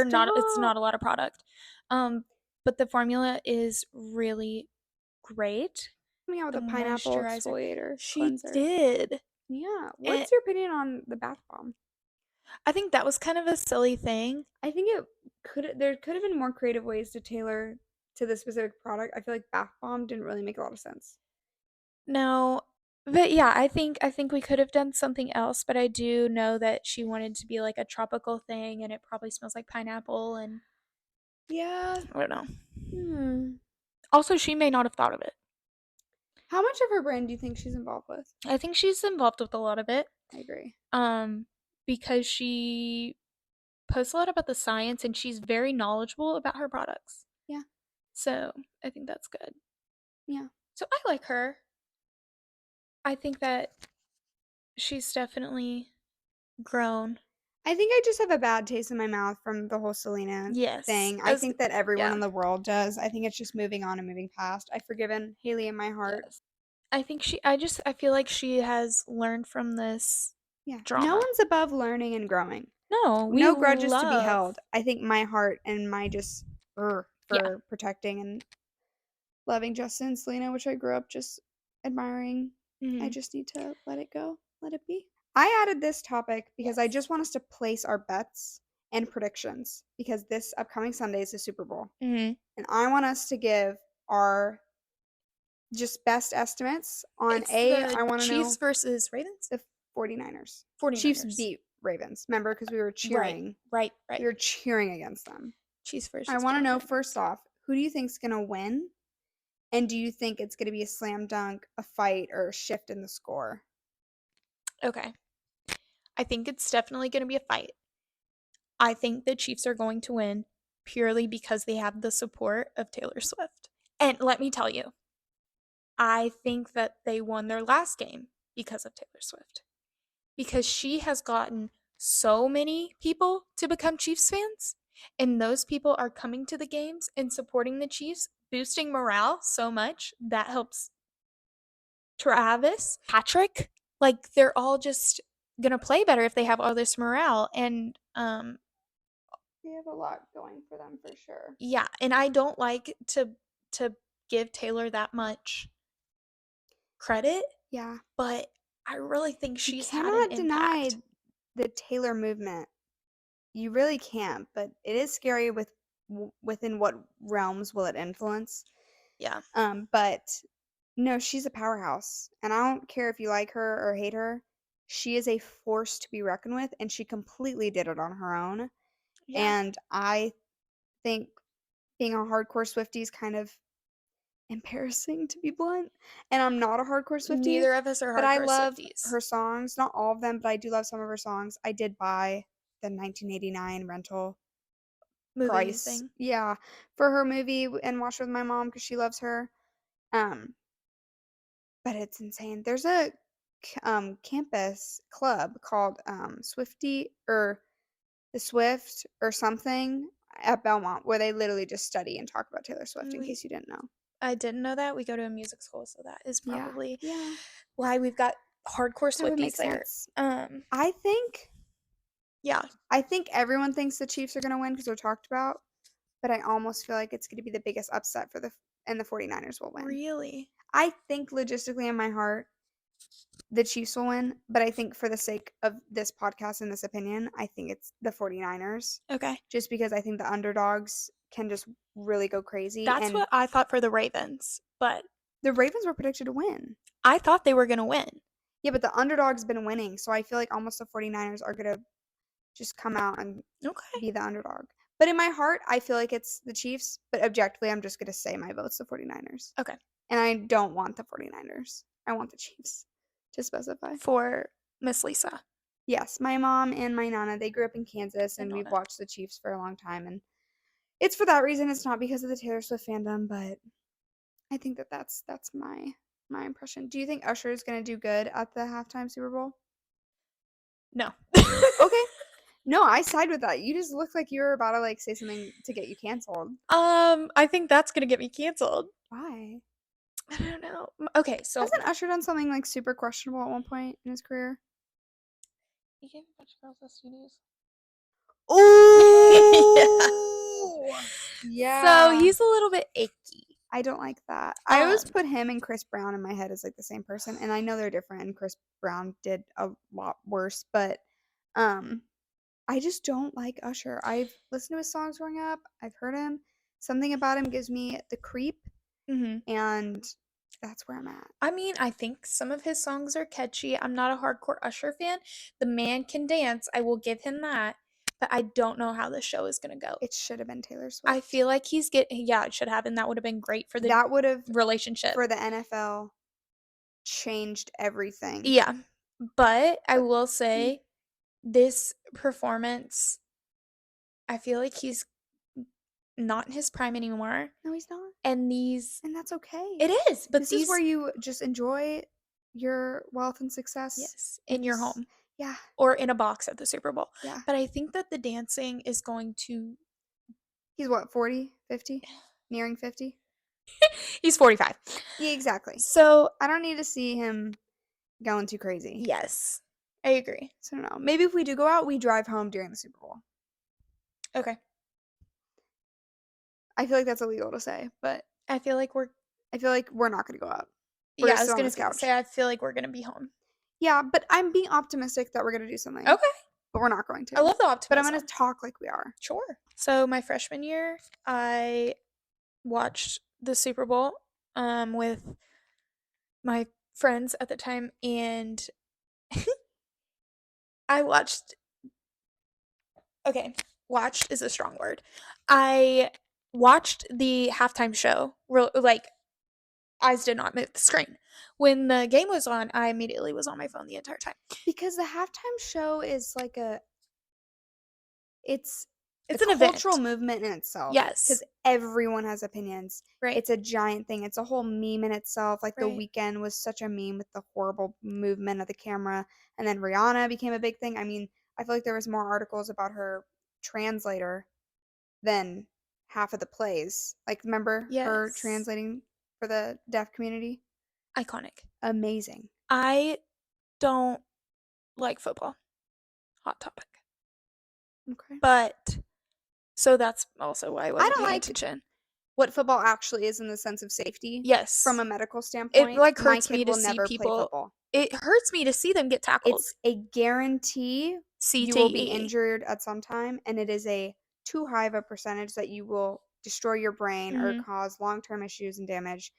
not it's Stop. not a lot of product. Um but the formula is really great. Coming out with The a pineapple moisturizer. exfoliator She cleanser. did. Yeah. And What's your opinion on the bath bomb? I think that was kind of a silly thing. I think there could have been more creative ways to tailor to the specific product. I feel like bath bomb didn't really make a lot of sense. No, but yeah, I think we could have done something else, but I do know that she wanted to be like a tropical thing and it probably smells like pineapple and Yeah. I don't know. Hmm. Also, she may not have thought of it. How much of her brand do you think she's involved with? I think she's involved with a lot of it. I agree. Um, because she posts a lot about the science and she's very knowledgeable about her products. Yeah. So I think that's good. Yeah. So I like her. I think that she's definitely grown. I think I just have a bad taste in my mouth from the whole Selena Yes. thing. I As think that everyone yeah. in the world does. I think it's just moving on and moving past. I've forgiven Haley in my heart. Yes. I feel like she has learned from this Yeah. No drama. one's above learning and growing. No, we No grudges to be love. held. I think my heart and my just Yeah. for protecting and loving Justin and Selena, which I grew up just admiring. I Mhm. just need to let it go, let it be. I added this topic because I Yes. just want us to place our bets and predictions because this upcoming Sunday is the Super Bowl. Mhm. And I want us to give our just best estimates on It's A, the I want to Chiefs know versus Ravens? the 49ers. Chiefs 49ers. beat Ravens. Remember, because we were Right. cheering. Right. Right. We were cheering against them. Chiefs I versus want to know 49ers. first off, who do you think's going to win? And do you think it's going to be a slam dunk, a fight, or a shift in the score? Okay. I think it's definitely going to be a fight. I think the Chiefs are going to win purely because they have the support of Taylor Swift. And let me tell you, I think that they won their last game because of Taylor Swift. Because she has gotten so many people to become Chiefs fans, and those people are coming to the games and supporting the Chiefs, boosting morale so much that helps Travis, Patrick, like they're all just gonna play better if they have all this morale. And They have a lot going for them for sure. yeah, and I don't like to give Taylor that much credit, Yeah. but I really think You she's had an cannot impact. deny the Taylor movement. You really can't, but it is scary within what realms will it influence. Yeah. But no, she's a powerhouse, and I don't care if you like her or hate her. She is a force to be reckoned with, and she completely did it on her own. Yeah. And I think being a hardcore Swiftie is kind of embarrassing, to be blunt. And I'm not a hardcore Swiftie, Neither of us are but I hardcore love Swifties. her songs. Not all of them, but I do love some of her songs. I did buy the 1989 rental Movie price, thing. yeah, for her movie and watched with my mom because she loves her. Um, but it's insane. There's a campus club called Swifty or the Swift or something at Belmont where they literally just study and talk about Taylor Swift. In We case you didn't know. I didn't know that. We go to a music school, so that is Yeah, probably yeah, why we've got hardcore that would Swifties make there. sense. Um, I think yeah. I think everyone thinks the Chiefs are gonna win because they're talked about, but I almost feel like it's gonna be the biggest upset for the 49ers will win. Really? I think logistically in my heart the Chiefs will win, but I think for the sake of this podcast and this opinion, I think it's the 49ers Okay. just because I think the underdogs can just really go crazy That's and what I thought for the Ravens, but the Ravens were predicted to win. I thought they were going to win. Yeah, but the underdog's been winning, so I feel like almost the 49ers are going to just come out and Okay. be the underdog. But in my heart, I feel like it's the Chiefs, but objectively, I'm just going to say my vote's the 49ers. Okay. And I don't want the 49ers. I want the Chiefs to specify. For Miss Lisa. Yes, my mom and my nana, they grew up in Kansas I and know we've that. watched the Chiefs for a long time and it's for that reason. It's not because of the Taylor Swift fandom, but I think that that's my impression. Do you think Usher is going to do good at the halftime Super Bowl? No. Okay. No, I side with that. You just look like you were about to like say something to get you canceled. I think that's going to get me canceled. Why? I don't know. Okay, so Hasn't Usher done something like super questionable at one point in his career? he gave a bunch of girls STDs. Yeah. Oh, So yeah. he's a little bit icky. I don't like that. I always Um, put him and Chris Brown in my head as like the same person, and I know they're different. And Chris Brown did a lot worse, but um, I just don't like Usher. I've listened to his songs growing up. I've heard him. Something about him gives me the creep, mhm. and that's where I'm at. I mean, I think some of his songs are catchy. I'm not a hardcore Usher fan. The man can dance. I will give him that. but I don't know how the show is gonna go. It should have been Taylor I Swift. feel like yeah, it should have, and that would have been great for the That would have, relationship. for the NFL, changed everything. Yeah, but I But will say this performance, I feel like he's not in his prime anymore, no, he's not. and these And that's okay. it is, but This is where these you just enjoy your wealth and success yes, in in your this. home Yeah, or in a box at the Super Bowl. yeah. But I think that the dancing is going to He's what, 40, 50? Nearing 50? he's 45. Yeah, exactly. So, I don't need to see him going too crazy. yes, I agree. So, I don't know. Maybe if we do go out, we drive home during the Super Bowl. Okay. I feel like that's illegal to say, but I feel like I feel like we're not going to go out. We're yeah, going I to was sit on gonna this couch. say, I feel like we're gonna be home. Yeah, but I'm being optimistic that we're going to do something, Okay. but we're not going I to. love the But I'm going to optimism. talk like we are. Sure. So my freshman year, I watched the Super Bowl with my friends at the time, and I watched okay, watched is a strong word. I watched the halftime show, like, eyes did not move the screen. When the game was on, I immediately was on my phone the entire time. Because the halftime show is like it's a It's an cultural event. movement in itself because Yes. everyone has opinions. Right. It's a giant thing. It's a whole meme in itself. Like The Right. Weekend was such a meme with the horrible movement of the camera, and then Rihanna became a big thing. I mean, I feel like there was more articles about her translator than half of the plays. Like, remember her Yes. translating for the deaf community? Iconic. Amazing. I don't like football. Hot topic. Okay. But so that's also why I I wasn't don't paying like attention. what football actually is in the sense of safety. From Yes. a medical It, standpoint, like, my hurts kid me to will see never play people football. it hurts me to see them get tackled. It's a guarantee you will be CTE. injured at some time, and it is a too high of a percentage that you will destroy your brain or Mhm. cause long-term issues and damage.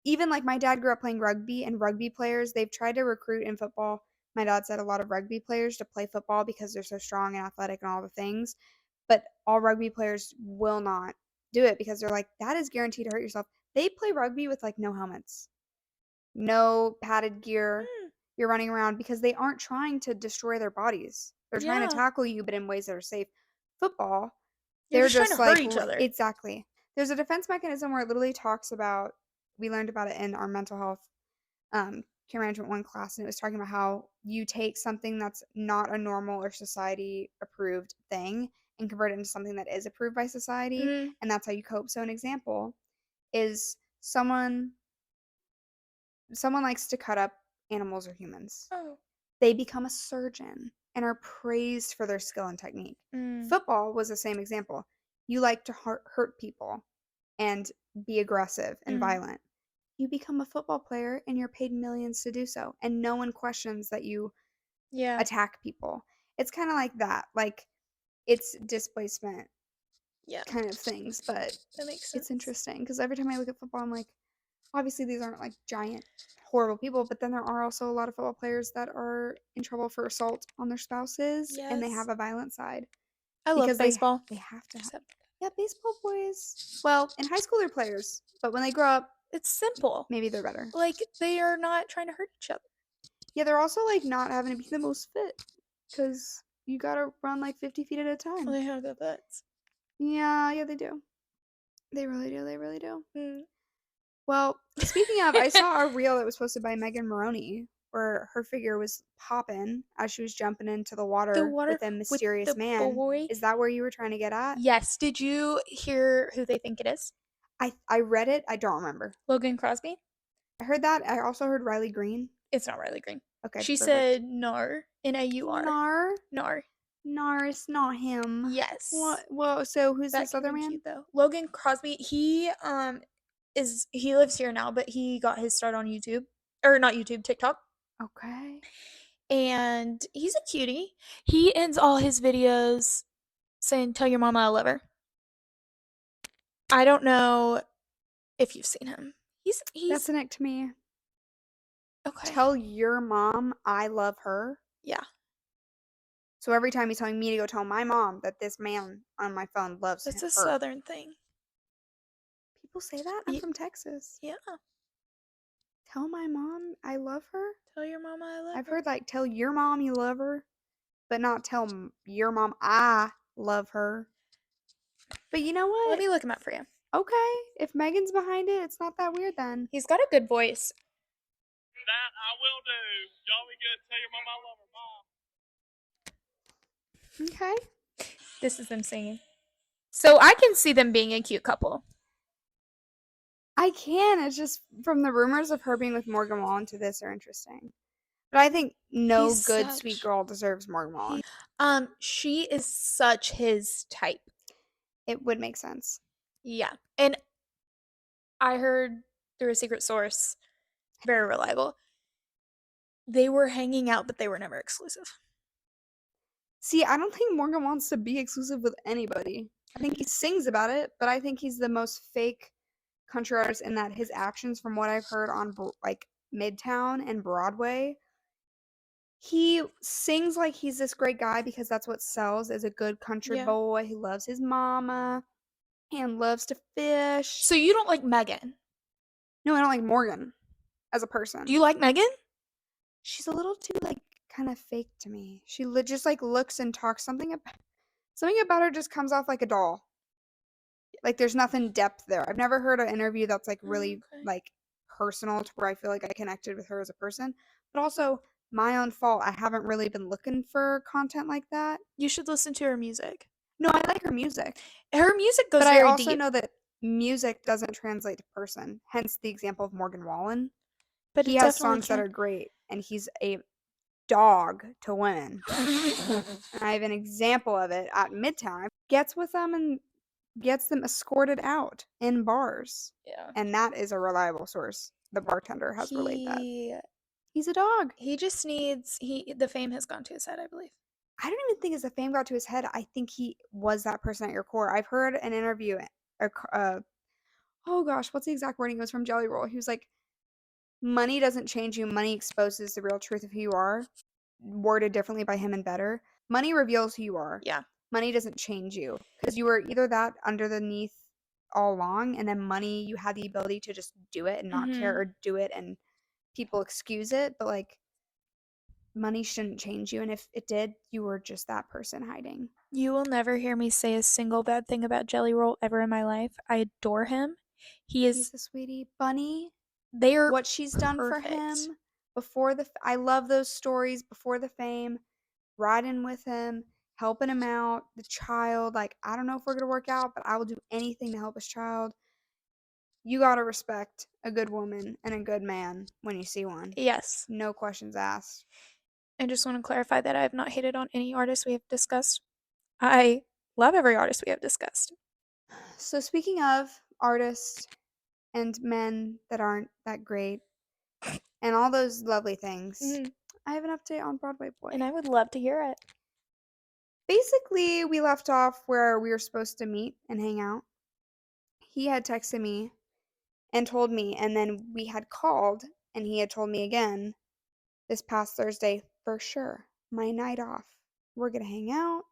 Even like my dad grew up playing rugby, and rugby players, they've tried to recruit in football. My dad said a lot of rugby players to play football because they're so strong and athletic and all the things, but all rugby players will not do it because they're like, that is guaranteed to hurt yourself. They play rugby with like no helmets, no padded gear. Mm, You're running around because they aren't trying to destroy their bodies. They're trying to yeah. tackle you, but in ways that are safe. Football, You're they're just trying to just hurt like, each other. exactly. There's a defense mechanism where it literally talks about, we learned about it in our mental health care management one class, and it was talking about how you take something that's not a normal or society approved thing and convert it into something that is approved by society, Mhm. and that's how you cope. So an example is someone likes to cut up animals or humans. Oh. They become a surgeon and are praised for their skill and technique. Mm. Football was the same example. You like to hurt people and be aggressive and Mm. violent. You become a football player and you're paid millions to do so, and no one questions that you Yeah. attack people. It's kind of like that. Like, it's displacement Yeah. kind of things, but That makes it's sense. interesting because every time I look at football, I'm like, obviously these aren't like giant, horrible people, but then there are also a lot of football players that are in trouble for assault on their spouses, and they Yes. have a violent side I love because they baseball. they have to have. Just have Yeah, baseball boys. Well, in high school they're players, but when they grow up, it's simple. maybe they're better. Like, they are not trying to hurt each other. Yeah, they're also like not having to be the most fit because you gotta run like 50 feet at a Well, time. they have good butts. Yeah, yeah, they do. They really do. They really do. Mm. Well, speaking of, I saw a reel that was posted by Megan Maroney where her figure was popping as she was jumping into the The water water with a with mysterious the man. boy. Is that where you were trying to get at? Yes. Did you hear who they think it is? I read it. I don't remember. Logan Crosby? I heard that. I also heard Riley Green. It's not Riley Green. Okay, She perfect. said Nar. Naur. Nar? Nar. Nar, it's not him. Yes. What? Whoa, so who's That this could have other been man? cute though. Logan Crosby, he lives here now, but he got his start on YouTube. Or not YouTube, TikTok. Okay. And he's a cutie. He ends all his videos saying, "Tell your mama I love her." I don't know if you've seen him. That's He's an ick to me. okay. Tell your mom I love her. Yeah. So every time he's telling me to go tell my mom that this man on my phone loves That's a her. southern thing. People say that? I'm Y- from Texas. yeah. Tell my mom I love her? Tell your mama I love I've her. heard like tell your mom you love her, but not tell your mom I love her. But you know Let what? me look him up for you. Okay, if Megan's behind it, it's not that weird then. He's got a good voice. That I will do. Jolly good. Tell your mom I love her. Bye. Okay. This is them singing. So I can see them being a cute couple. I can. It's just from the rumors of her being with Morgan Wallen to this are interesting. But I think no He's good sweet such girl deserves Morgan Wallen. he she is such his type. It would make sense. Yeah. And I heard through a secret source, very reliable, they were hanging out, but they were never exclusive. See, I don't think Morgan wants to be exclusive with anybody. I think he sings about it, but I think he's the most fake country artist in that his actions, from what I've heard on like Midtown and Broadway, he sings like he's this great guy because that's what sells as a good country Yeah. boy who loves his mama and loves to fish. So you don't like Megan? No, I don't like Morgan as a Do person. you like Megan? She's a little too like kind of fake to me. She just like looks and talks something about her just comes off like a doll. Like there's nothing depth there. I've never heard an interview that's like really Okay. like personal to where I feel like I connected with her as a person. But also my own fault. I haven't really been looking for content like that. You should listen to her music. No, I like her music. Her music But goes I very also deep, know that music doesn't translate to person. Hence the example of Morgan Wallen. but He it has definitely songs that can. are great and he's a dog to women. And I have an example of it at Midtown. Gets with them and gets them escorted out in bars. Yeah. And that is a reliable source. The bartender has relayed that. He He's a dog. he just needs the fame has gone to his head, I believe. I don't even think as the fame got to his head, I think he was that person at your core. I've heard an interview, oh gosh, what's the exact wording? It was from Jelly Roll. He was like, money doesn't change you, money exposes the real truth of who you are. Worded differently by him and better. Money reveals who you are. Yeah. Money doesn't change you because you were either that underneath all along, and then money, you had the ability to just do it and not care, Mhm. or do it and people excuse it. But like, money shouldn't change you, and if it did, you were just that person hiding. You will never hear me say a single bad thing about Jelly Roll ever in my life. I adore him. He is He's a sweetie bunny. they are What she's done for perfect. him before I love those stories before the fame, riding with him, helping him out, the child. Like, I don't know if we're gonna work out, but I will do anything to help his child. You gotta respect a good woman and a good man when you see one. Yes. No questions asked. I just want to clarify that I have not hated on any artist we have discussed. I love every artist we have discussed. So speaking of artists and men that aren't that great and all those lovely things, Mhm. I have an update on Broadway Boy. And I would love to hear it. Basically, we left off where we were supposed to meet and hang out. He had texted me and told me, and then we had called, and he had told me again this past Thursday, for sure, my night off. We're gonna hang out.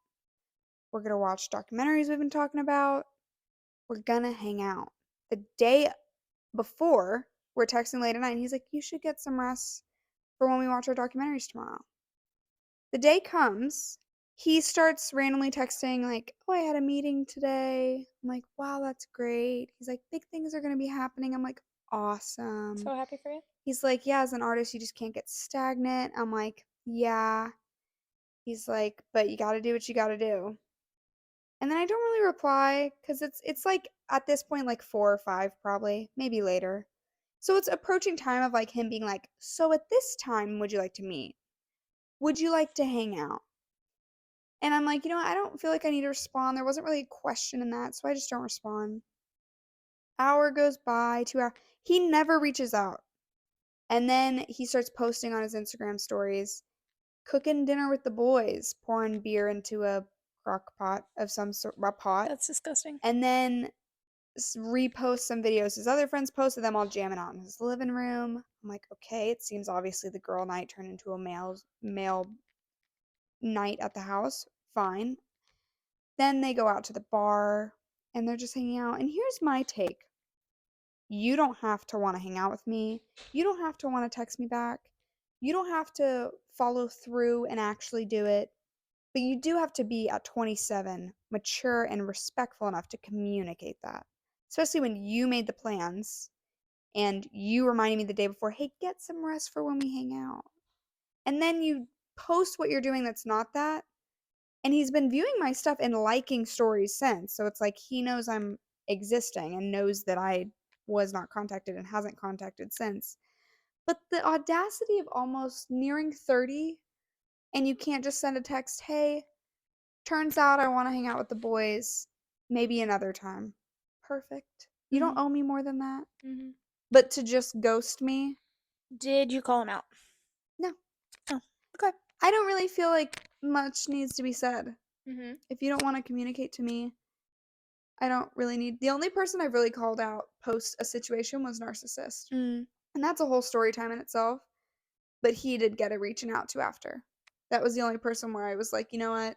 We're gonna watch documentaries we've been talking about. We're gonna hang out. The day before, we're texting late at night, and he's like, you should get some rest for when we watch our documentaries tomorrow. The day comes, he starts randomly texting, like, oh, I had a meeting today. I'm like, wow, that's great. He's like, big things are gonna be happening. I'm like, awesome. So happy for you. He's like, yeah, as an artist, you just can't get stagnant. I'm like, yeah. He's like, but you gotta do what you gotta do. And then I don't really reply because it's like at this point like 4 or 5 probably, maybe later. So it's approaching time of like him being like, so at this time, would you like to meet? Would you like to hang out? And I'm like, I don't feel like I need to respond. There wasn't really a question in that, so I just don't respond. Hour goes by, 2 hours. He never reaches out. And then he starts posting on his Instagram stories, cooking dinner with the boys, pouring beer into a crock pot of some sort, a pot, That's disgusting. and then repost some videos his other friends posted, them all jamming out in his living room. I'm like, okay, it seems obviously the girl night turned into a male night at the house. Fine. Then they go out to the bar and they're just hanging out. And here's my take. You don't have to want to hang out with me. You don't have to want to text me back. You don't have to follow through and actually do it. But you do have to be at 27 mature and respectful enough to communicate that. Especially when you made the plans and you reminded me the day before, hey, get some rest for when we hang out. And then you post what you're doing that's not that. And he's been viewing my stuff and liking stories since. So it's like he knows I'm existing and knows that I was not contacted and hasn't contacted since. But the audacity of almost nearing 30 and you can't just send a text, hey, turns out I want to hang out with the boys. Maybe another time. Perfect. You don't owe me more than that. Mhm. But to just ghost me, Did you call him out? no. Oh, okay. I don't really feel like much needs to be said. Mm-hmm. If you don't want to communicate to me, I don't really need. The only person I've really called out post a situation was Narcissist. Mm. And that's a whole story time in itself. But he did get a reaching out to after. That was the only person where I was like, you know what?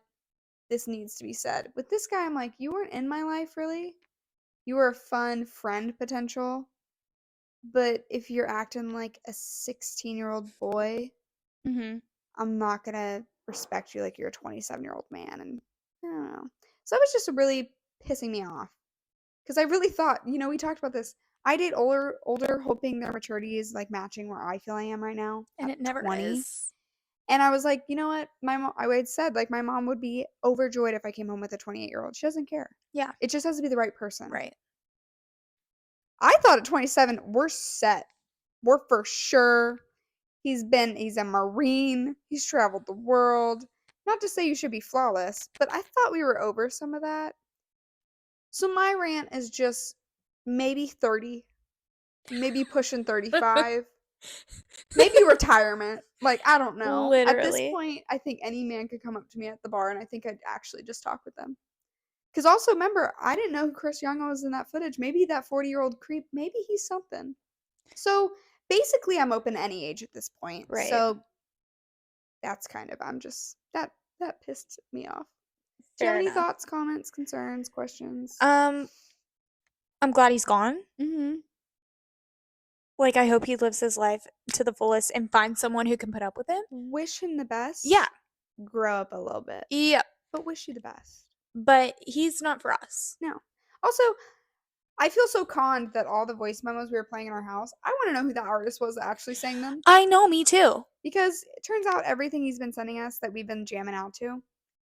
This needs to be said. With this guy, I'm like, you weren't in my life really. You were a fun friend potential. But if you're acting like a 16-year-old boy, Mm-hmm. I'm not gonna respect you like you're a 27-year-old man. And I don't know. So that was just really pissing me off. Because I really thought, we talked about this. I date older, hoping their maturity is like matching where I feel I am right now. And At it never 20. is. And I was like, you know what? My mom, I had said, like, my mom would be overjoyed if I came home with a 28-year-old. She doesn't care. Yeah. It just has to be the right person. Right. I thought at 27, we're set. We're for sure. He's a Marine. He's traveled the world. Not to say you should be flawless, but I thought we were over some of that. So my rant is just maybe 30, maybe pushing 35, maybe retirement. Like, I don't know. At this Literally. point, I think any man could come up to me at the bar and I think I'd actually just talk with them. Because also, remember, I didn't know who Chris Young was in that footage. Maybe that 40-year-old creep, maybe he's something. So basically, I'm open to any age at this point. Right. So that's kind of, that pissed me off. Do you Fair have any enough. thoughts, comments, concerns, questions? I'm glad he's gone. Mm-hmm. Like, I hope he lives his life to the fullest and finds someone who can put up with him. Wish him the best. Yeah. Grow up a little bit. Yeah. But wish you the best. But he's not for us. No. Also, I feel so conned that all the voice memos we were playing in our house, I want to know who the artist was that actually sang them. I know, me too. Because it turns out everything he's been sending us that we've been jamming out to,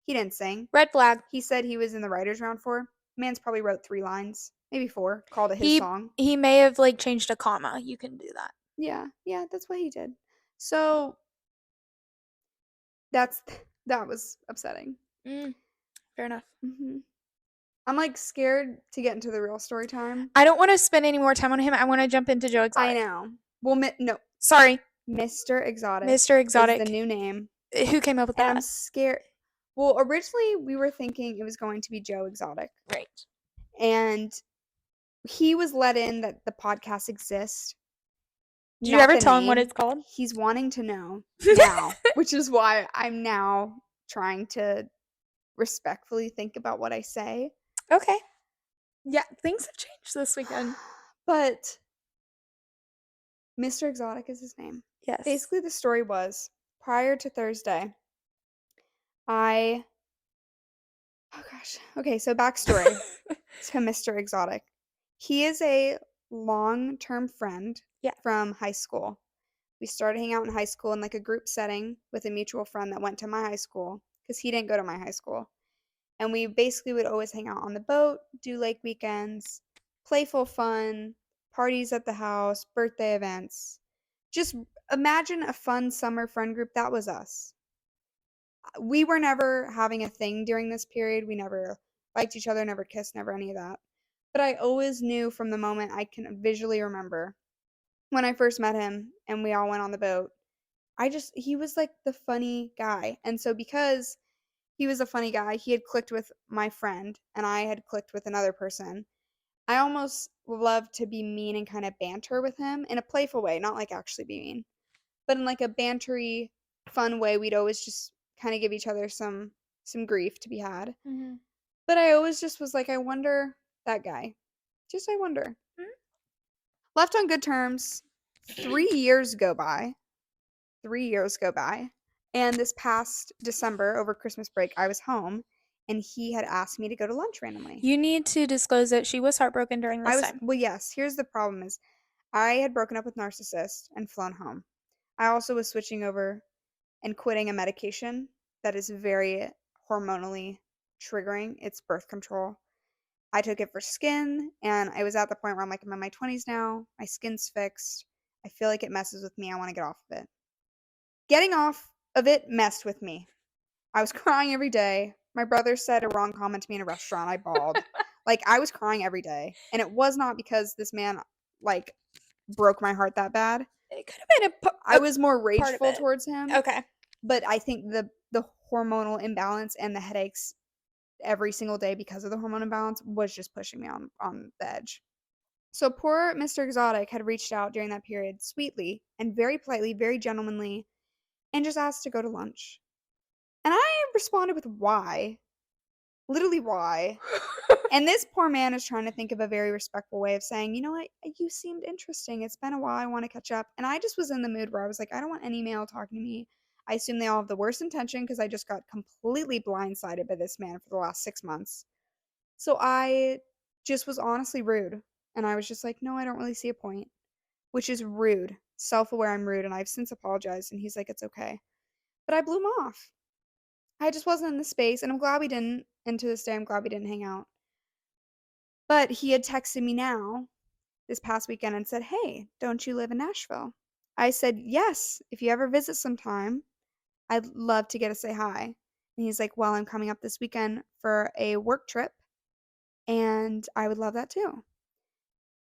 he didn't sing. Red flag. He said he was in the writer's round for. Man's probably wrote 3 lines, maybe 4, called it his song. He may have like changed a comma. You can do that. Yeah, that's what he did. So that was upsetting. Fair enough. Mm-hmm. I'm like scared to get into the real story time. I don't want to spend any more time on him. I want to jump into Joe Exotic. I know. Well, no. Sorry. Mr. Exotic. Mr. Exotic is the new name. Who came up with And that? I'm scared. Well, originally we were thinking it was going to be Joe Exotic. Right. And he was let in that the podcast exists. Did you ever tell him what it's called? He's wanting to know now, which is why I'm now trying to respectfully think about what I say. Okay. Yeah, things have changed this weekend. But Mr. Exotic is his name. Yes. Basically, the story was prior to Thursday, oh gosh. Okay, so backstory to Mr. Exotic. He is a long-term friend from high school. We started hanging out in high school in like a group setting with a mutual friend that went to my high school because he didn't go to my high school. And we basically would always hang out on the boat, do lake weekends, playful fun, parties at the house, birthday events. Just imagine a fun summer friend group. That was us. We were never having a thing during this period. We never liked each other, never kissed, never any of that. But I always knew from the moment I can visually remember when I first met him and we all went on the boat, he was like the funny guy. And so because he was a funny guy, he had clicked with my friend and I had clicked with another person. I almost loved to be mean and kind of banter with him in a playful way, not like actually be mean, but in like a bantery, fun way. We'd always just kind of give each other some grief to be had. Mhm. But I always just was like, I wonder that guy. Just I wonder. Mhm. Left on good terms. 3 years go by. 3 years go by. And this past December over Christmas break, I was home and he had asked me to go to lunch randomly. You need to disclose that she was heartbroken during this time. Well, yes, here's the problem is I had broken up with Narcissist and flown home. I also was switching over and quitting a medication that is very hormonally triggering. It's birth control. I took it for skin, and I was at the point where I'm like, I'm in my 20s now. My skin's fixed. I feel like it messes with me. I want to get off of it. Getting off of it messed with me. I was crying every day. My brother said a wrong comment to me in a restaurant. I bawled. Like, I was crying every day. And it was not because this man, like, broke my heart that bad. It could have been I was more part of rageful it. towards him. Okay. But I think the hormonal imbalance and the headaches every single day because of the hormone imbalance was just pushing me on the edge. So poor Mr. Exotic had reached out during that period sweetly and very politely, very gentlemanly, and just asked to go to lunch. And I responded with why? Literally why? And this poor man is trying to think of a very respectful way of saying, you know what, you seemed interesting. It's been a while. I want to catch up. And I just was in the mood where I was like, I don't want any male talking to me. I assume they all have the worst intention because I just got completely blindsided by this man for the last 6 months. So I just was honestly rude. And I was just like, no, I don't really see a point, which is rude. Self aware I'm rude. And I've since apologized. And he's like, it's okay. But I blew him off. I just wasn't in the space. And I'm glad we didn't. And to this day, I'm glad we didn't hang out. But he had texted me now this past weekend and said, hey, don't you live in Nashville? I said, yes. If you ever visit sometime, I'd love to get to say hi. And he's like, well, I'm coming up this weekend for a work trip. And I would love that too.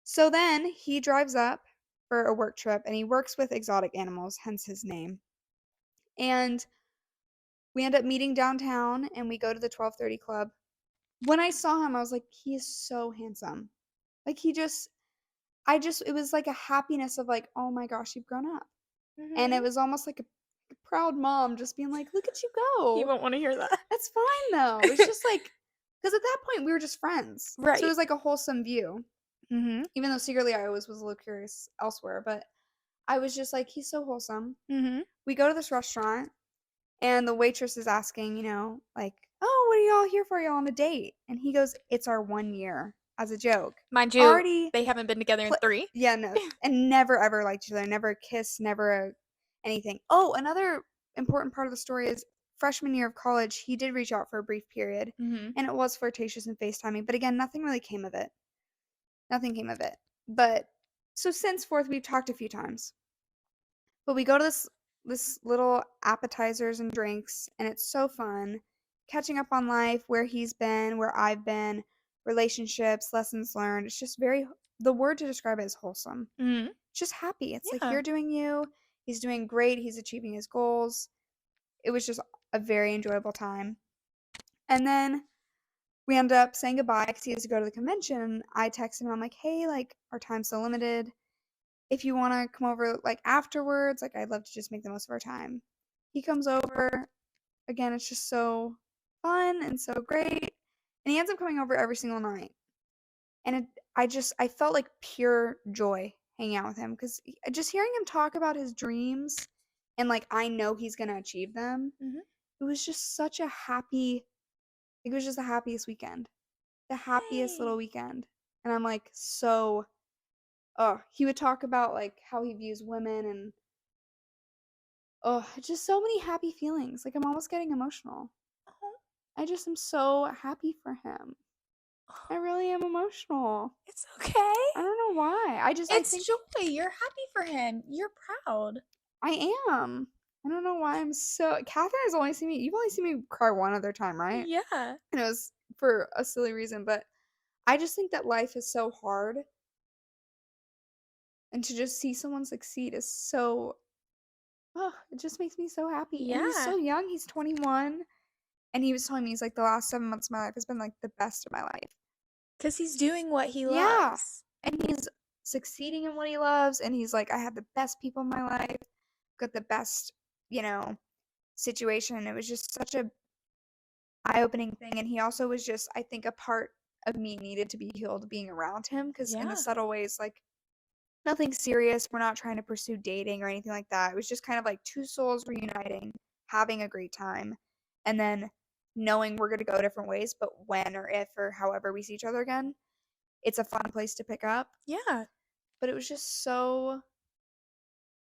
So then he drives up for a work trip and he works with exotic animals, hence his name. And we end up meeting downtown and we go to the 12:30 club. When I saw him, I was like, he is so handsome. Like it was like a happiness of like, oh my gosh, you've grown up. And it Mhm. was almost like a proud mom just being like, look at you He go. won't want to hear that. That's fine though. It's just like, because at that point we were just friends. So Right. it was like a wholesome view. Mhm. Even though secretly I always was a little curious elsewhere, but I was just like, he's so wholesome. Mhm. We go to this restaurant and the waitress is asking, like, oh, what are y'all here for? Y'all on a date? And he goes, it's our 1 year as a joke. Mind you, Already, they haven't been together in 3. yeah, no, and never ever liked each other, never a kiss, never anything. Oh, another important part of the story is freshman year of college, he did reach out for a brief period, Mhm. and it was flirtatious and FaceTiming, but again, nothing really came of it. Nothing came of it. But so since forth, we've talked a few times. But we go to this little appetizers and drinks, and it's so fun catching up on life, where he's been, where I've been, relationships, lessons learned. It's just the word to describe it is wholesome. Mhm. It's just happy. It's like Yeah. you're doing you, he's doing great, he's achieving his goals. It was just a very enjoyable time. And then we end up saying goodbye because he has to go to the convention. I text him, I'm like, hey, like, our time's so limited. If you want to come over like afterwards, like I'd love to just make the most of our time. He comes over. Again, it's just so fun and so great. And he ends up coming over every single night. And I felt like pure joy hanging out with him because just hearing him talk about his dreams and like I know he's going to achieve them. Mhm. It was just such a happy, it was just the happiest weekend. The happiest little Yay. weekend. And I'm like, so, oh, he would talk about like how he views women and oh, just so many happy feelings. Like I'm almost getting emotional. Oh, I just am so happy for him. I really am emotional. it's okay. I don't know why. I It's think joy. You're happy for him. You're proud. I am. I don't know why I'm so. Catherine has only seen me. You've only seen me cry one other time, right? Yeah. And it was for a silly reason, but I just think that life is so hard, and to just see someone succeed is so. Oh, it just makes me so happy. And he's Yeah. so young. He's 21. And he was telling me, he's like, the last 7 months of my life has been like the best of my life. Because he's doing what he Yeah. loves. And he's succeeding in what he loves. And he's like, I have the best people in my life, got the best, you know, situation. And it was just such a eye-opening thing. And he also was just, I think, a part of me needed to be healed being around him because in the Yeah. subtle ways, like nothing serious. We're not trying to pursue dating or anything like that. It was just kind of like two souls reuniting, having a great time, and then knowing we're going to go different ways, but when or if or however we see each other again, it's a fun place to pick up. Yeah. But it was just so,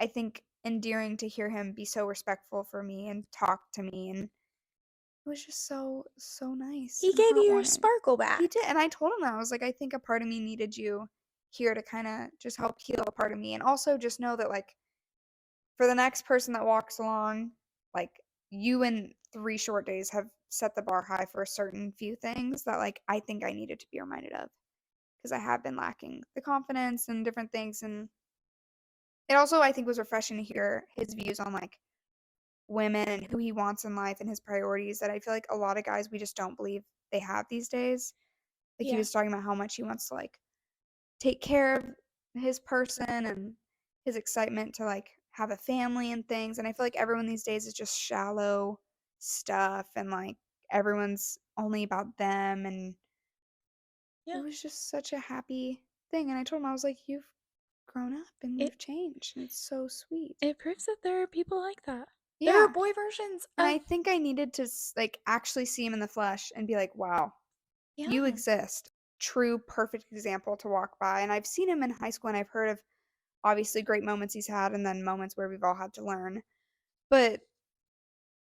I think, endearing to hear him be so respectful for me and talk to me. And it was just so, so nice He and gave you your heartwarming. sparkle He back. did. And I told him that. I was like, I think a part of me needed you here to kind of just help heal a part of me. And also just know that, like, for the next person that walks along, like, you in 3 short days have set the bar high for a certain few things that, like, I think I needed to be reminded of because I have been lacking the confidence and different things. And it also, I think, was refreshing to hear his views on, like, women and who he wants in life and his priorities that I feel like a lot of guys we just don't believe they have these days. Like, he Yeah. was talking about how much he wants to, like, take care of his person and his excitement to, like, have a family and things. And I feel like everyone these days is just shallow stuff and, like, everyone's only about them. And it Yeah. was just such a happy thing. And I told him, I was like, you've grown up and It you've changed. And it's so sweet. it proves that there are people like that. There are Yeah. boy versions And of I think I needed to, like, actually see him in the flesh and be like, wow, you yeah. exist. True, perfect example to walk by. And I've seen him in high school and I've heard of obviously great moments he's had and then moments where we've all had to learn. But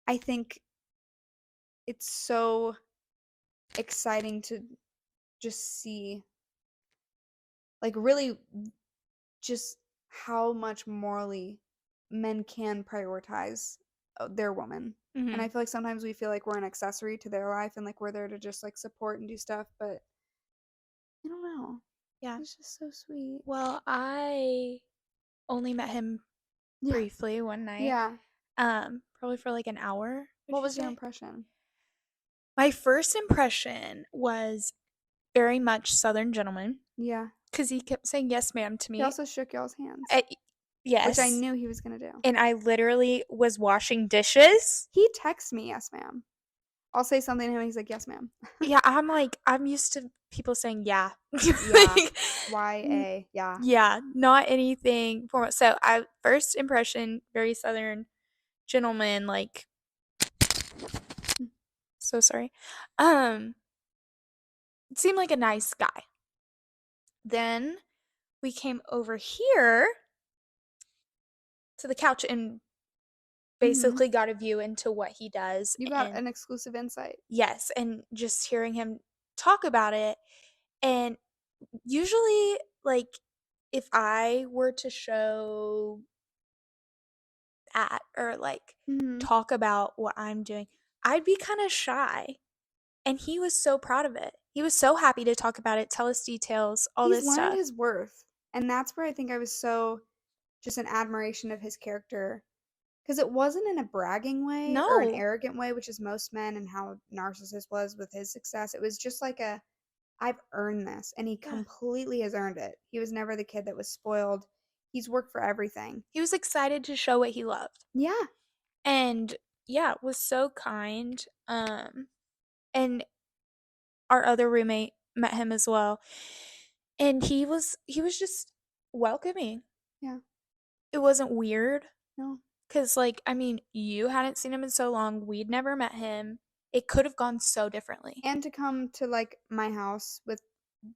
I think it's so exciting to just see, like, really just how much morally men can prioritize their woman. And I Mhm. feel like sometimes we feel like we're an accessory to their life and like we're there to just like support and do stuff, but I don't know. Yeah. It's just so sweet. Well, I only met him Yeah. briefly one night. Yeah. Probably for like an hour, would What you was your say? impression? My first impression was very much Southern gentleman Yeah. because he kept saying yes, ma'am to He me. also shook y'all's hands, I, which I yes. knew he was going to do. And I literally was washing dishes. He texts me, yes, ma'am. I'll say something to him, and he's like, yes, ma'am. Yeah, I'm like, I'm used to people saying yeah. Yeah. Like, YA. Yeah. yeah, not anything formal. So I first impression, very Southern gentleman, like so sorry. Um, seemed like a nice guy. Then we came over here to the couch and Mm-hmm. basically got a view into what he does. You got And an exclusive insight. yes, and just hearing him talk about it. And usually, like, if I were to show that or like Mm-hmm. talk about what I'm doing, I'd be kind of shy. And he was so proud of it. He was so happy to talk about it, tell us details, all He's this learned stuff. his worth. And that's where I think I was so just an admiration of his character. Because it wasn't in a bragging way or an No. arrogant way, which is most men and how Narcissus was with his success. It was just like a, I've earned this. And he Yeah. completely has earned it. He was never the kid that was spoiled. He's worked for everything. He was excited to show what he loved. Yeah. And yeah, was so kind. And our other roommate met him as well. And he was just welcoming. Yeah. It wasn't weird. No. 'Cause, like, I mean, you hadn't seen him in so long, we'd never met him. It could have gone so differently. And to come to like my house with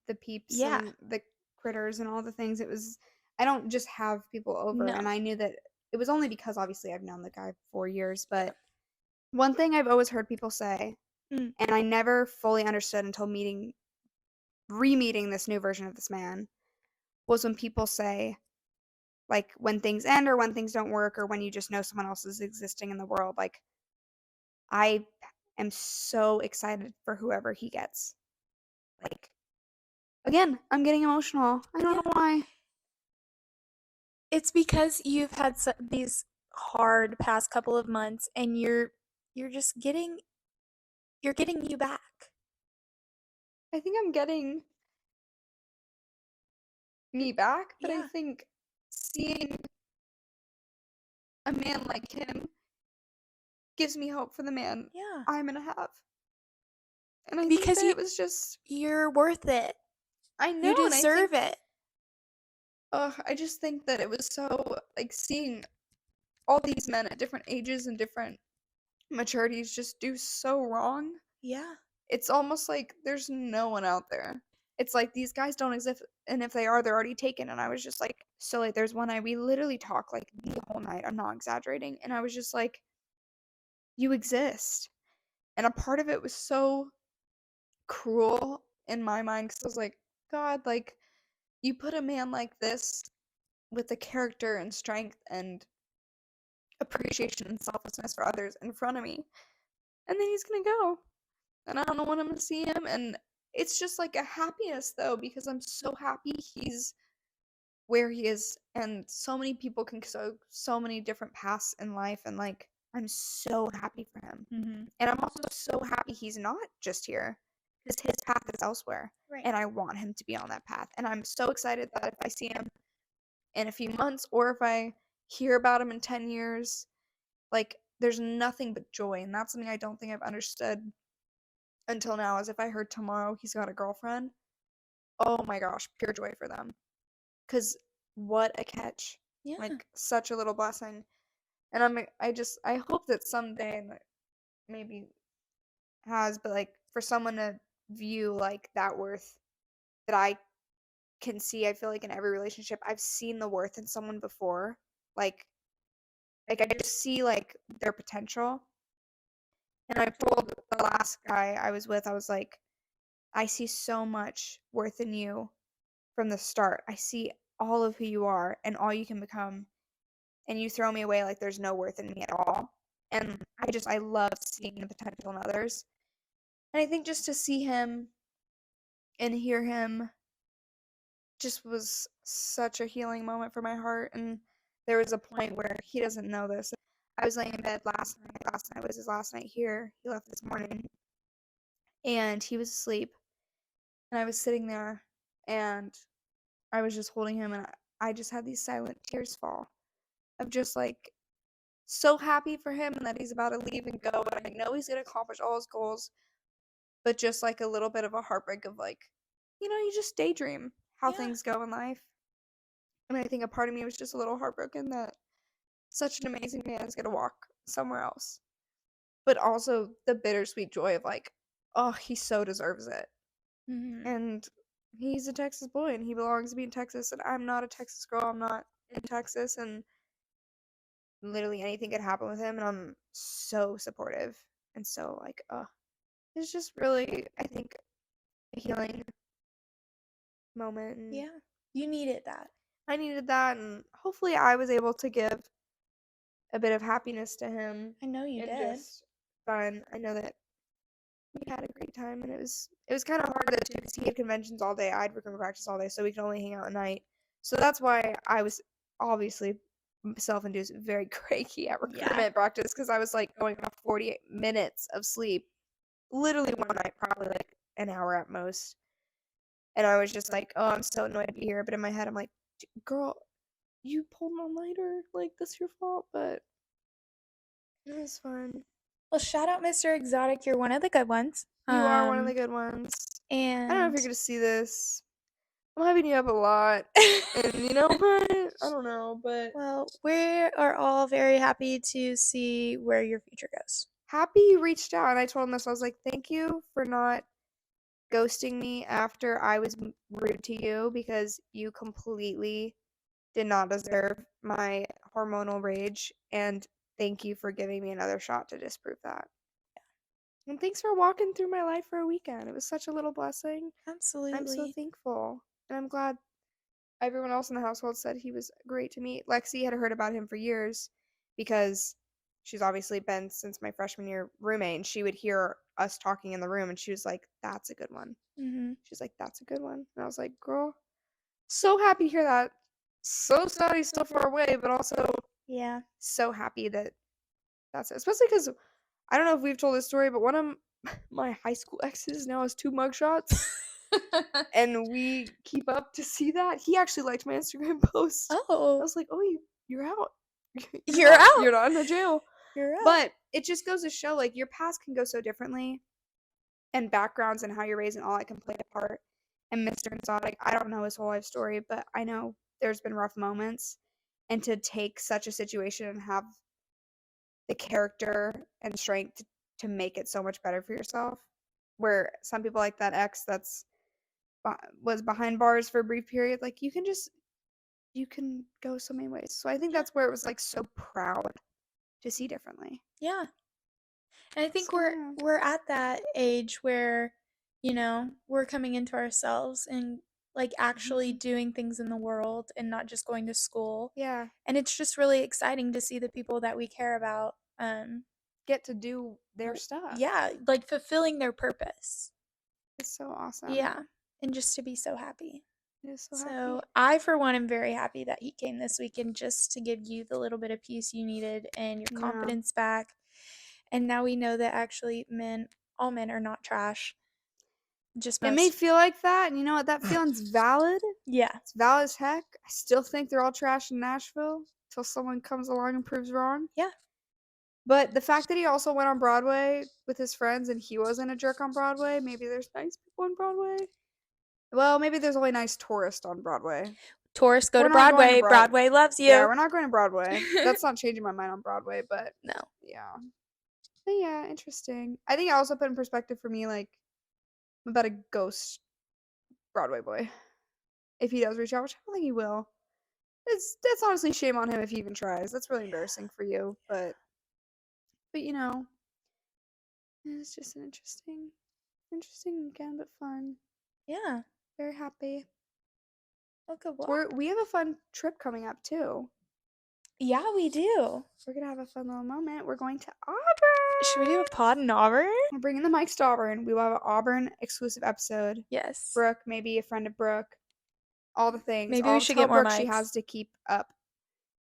the peeps Yeah. and the critters and all the things, it was, I don't just have people over. And No. I knew that it was only because obviously I've known the guy for 4 years. But one thing I've always heard people say, Mm. and I never fully understood until meeting, re-meeting this new version of this man, was when people say, like, when things end or when things don't work or when you just know someone else is existing in the world, like, I am so excited for whoever he gets. Like, again, I'm getting emotional. I don't Yeah. know why. It's because you've had these hard past couple of months and you're just getting you back. I think I'm getting me back, but I Yeah. think seeing a man like him gives me hope for the man Yeah. I'm gonna have. And I think Because that it was just, you're worth it. I know, You and I think, deserve it. I just think that it was so, like, seeing all these men at different ages and different maturities just do so wrong. Yeah. It's almost like there's no one out there. It's like these guys don't exist, and if they are, they're already taken. And I was just like, so like, there's one night we literally talked like the whole night. I'm not exaggerating, and I was just like, you exist. And a part of it was so cruel in my mind because I was like, God, like, you put a man like this with the character and strength and appreciation and selflessness for others in front of me, and then he's gonna go, and I don't know when I'm gonna see him. And it's just like a happiness though, because I'm so happy he's where he is, and so many people can so many different paths in life, and like, I'm so happy for him. Mm-hmm. And I'm also so happy he's not just here, because his path is elsewhere. Right. And I want him to be on that path. And I'm so excited that if I see him in a few months, or if I hear about him in 10 years, like, there's nothing but joy. And that's something I don't think I've understood until now, is if I heard tomorrow he's got a girlfriend, oh my gosh, pure joy for them. Because what a catch. Yeah. Like, such a little blessing. And I hope that someday, like, maybe has, but like, for someone to view like that worth that I can see, I feel like in every relationship, I've seen the worth in someone before. Like I just see like their potential. And I told the last guy I was with, I was like, I see so much worth in you from the start. I see all of who you are and all you can become. And you throw me away like there's no worth in me at all. And I love seeing the potential in others. And I think just to see him and hear him just was such a healing moment for my heart. And there was a point where he doesn't know this. I was laying in bed last night. Last night was his last night here. He left this morning. And he was asleep. And I was sitting there and I was just holding him, and I just had these silent tears fall of just like, so happy for him and that he's about to leave and go. And I know he's going to accomplish all his goals, but just like a little bit of a heartbreak of like, you just daydream how Yeah. things go in life. And I think a part of me was just a little heartbroken that such an amazing man is going to walk somewhere else. But also the bittersweet joy of like, oh, he so deserves it. Mm-hmm. And he's a Texas boy and he belongs to be in Texas. And I'm not a Texas girl. I'm not in Texas. And literally anything could happen with him. And I'm so supportive. And so, like, it's just really, I think, a healing moment. And Yeah. You needed that. I needed that. And hopefully I was able to give a bit of happiness to him. I know you And did. just fun. I know that we had a great time, and it was kind of hard though too, because he had conventions all day. I had recruitment practice all day, so we could only hang out at night. So that's why I was obviously self-induced very cranky at recruitment practice, because I was like going off 48 minutes of sleep, literally one night, probably like an hour at most. And I was just like, oh, I'm so annoyed to be here. But in my head, I'm like, girl, you pulled an all-nighter. Like, that's your fault. But it was fun. Well, shout out Mr. Exotic. You're one of the good ones. You are one of the good ones. I don't know if And you're gonna see this. I'm hyping you up a lot. And you know what? I don't know, but well, we are all very happy to see where your future goes. happy you reached out. And I told him this. I was like, thank you for not ghosting me after I was rude to you, because you completely did not deserve my hormonal rage. And thank you for giving me another shot to disprove that. And thanks for walking through my life for a weekend. It was such a little blessing. Absolutely. I'm so thankful. And I'm glad everyone else in the household said he was great to meet. Lexi had heard about him for years because she's obviously been since my freshman year roommate, and she would hear us talking in the room and she was like, that's a good one. Mm-hmm. She's like, that's a good one. And I was like, girl, so happy to hear that. So sad he's so far away, but also so happy that that's it. Especially because I don't know if we've told this story, but one of my high school exes now has 2 mugshots. And we keep up to see that. He actually liked my Instagram post. I Oh. was like, oh, you're out. You're out. You're not in the jail. You're right. But it just goes to show, like, your past can go so differently, and backgrounds and how you're raised and all that can play a part. And Mr. Exotic, I don't know his whole life story, but I know there's been rough moments. And to take such a situation and have the character and strength to make it so much better for yourself, where some people like that ex that's was behind bars for a brief period, like you can go so many ways. So I think Yeah. that's where it was like so proud to see differently. Yeah. And I think So, yeah. we're at that age where, we're coming into ourselves and like actually Mhm. doing things in the world and not just going to school. Yeah, And it's just really exciting to see the people that we care about get to do their w- stuff. yeah, like fulfilling their purpose. It's so awesome. Yeah. And just to be so happy. It is so So happy. I, for one, am very happy that he came this weekend just to give you the little bit of peace you needed and your Yeah. confidence back. And now we know that actually all men are not trash. Just It may most. feel like that, and you know what? That feeling's valid. Yeah. It's valid as heck. I still think they're all trash in Nashville until someone comes along and proves wrong. Yeah. But the fact that he also went on Broadway with his friends and he wasn't a jerk on Broadway, maybe there's nice people on Broadway. Well, maybe there's only nice tourists on Broadway. Tourists go We're to not going to Broadway. Broadway loves you. Yeah, we're not going to Broadway. That's not changing my mind on Broadway, but No. yeah. But yeah, interesting. I think I also put in perspective for me, like, I'm about a ghost Broadway boy. If he does reach out, which I don't think he will. That's honestly shame on him if he even tries. That's really embarrassing for you, but you know, it's just an interesting weekend, but fun. Yeah. Very happy. Look at We have a fun trip coming up too. Yeah, we do. We're gonna have a fun little moment. We're going to Should we do Auburn. a pod in Auburn? We're bringing the mics to Auburn. We will have an Auburn exclusive episode. Yes. Brooke, maybe a friend of Brooke. All the things. Maybe we I'll should tell get more Brooke she mics. has to keep up.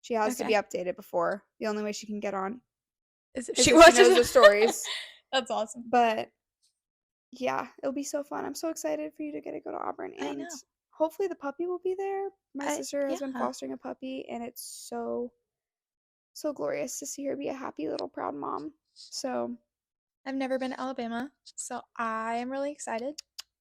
She has to be Okay. updated before. The only way she can get on Is is she if watches she knows the stories. That's awesome. But yeah, it'll be so fun. I'm so excited for you to get to go to Auburn, I and know. hopefully the puppy will be there. My sister has been Yeah. fostering a puppy, and it's so glorious to see her be a happy little proud mom. So I've never been to Alabama, so I am really excited.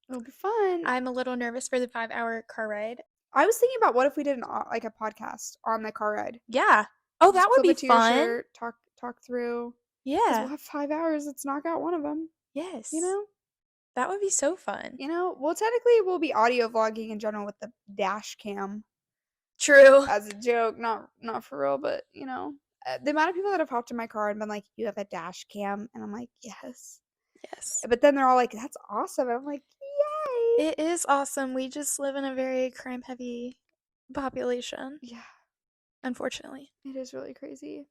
it'll be fun. I'm a little nervous for the 5-hour car ride. I was thinking about what if we did like a podcast on the car ride. Yeah. Oh, Just that would clip be it to your fun. shirt, talk through. Because Yeah. we'll have 5 hours. Let's knock out one of them. Yes. You know. That would be so fun. You know. Well, technically, we'll be audio vlogging in general with the dash cam. True. As a joke, not for real, but you know, the amount of people that have hopped in my car and been like, "You have a dash cam," and I'm like, "Yes." Yes. But then they're all like, "That's awesome," and I'm like, "Yay!" It is awesome. We just live in a very crime heavy population, Yeah, unfortunately. it is really crazy.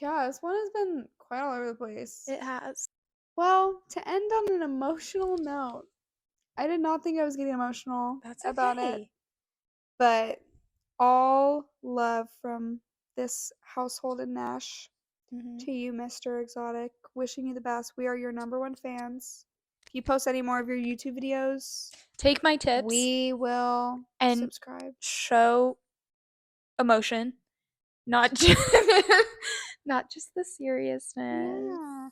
Yeah, this one has been quite all over the place. It has. Well, to end on an emotional note, I did not think I was getting emotional That's about it, okay. but all love from this household in Nash Mhm. to you, Mr. Exotic. Wishing you the best. We are your number one fans. If you post any more of your YouTube videos, Take my tips we will and subscribe. show emotion, not just not just the seriousness. Yeah.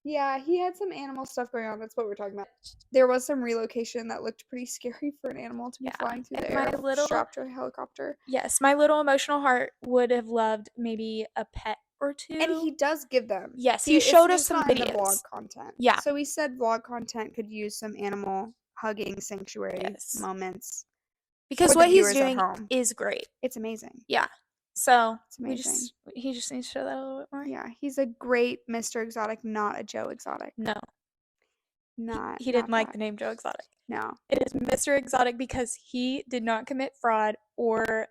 Yeah, he had some animal stuff going on. That's what we're talking about. There was some relocation that looked pretty scary for an animal to be Yeah, flying through and the my air, little strapped to a helicopter. Yes, my little emotional heart would have loved maybe a pet or two. And he does give them. Yes, he showed us It's some not in the vlog videos. content. Yeah. So we said vlog content could use some animal hugging sanctuary Yes. moments. Because for the what he's viewers at doing home. is great. It's amazing. Yeah. So It's amazing. he just needs to show that a little bit more. Yeah, he's a great Mr. Exotic, not a Joe Exotic. No. Not He didn't not like that. the name Joe Exotic. No. It is Mr. Exotic because he did not commit fraud or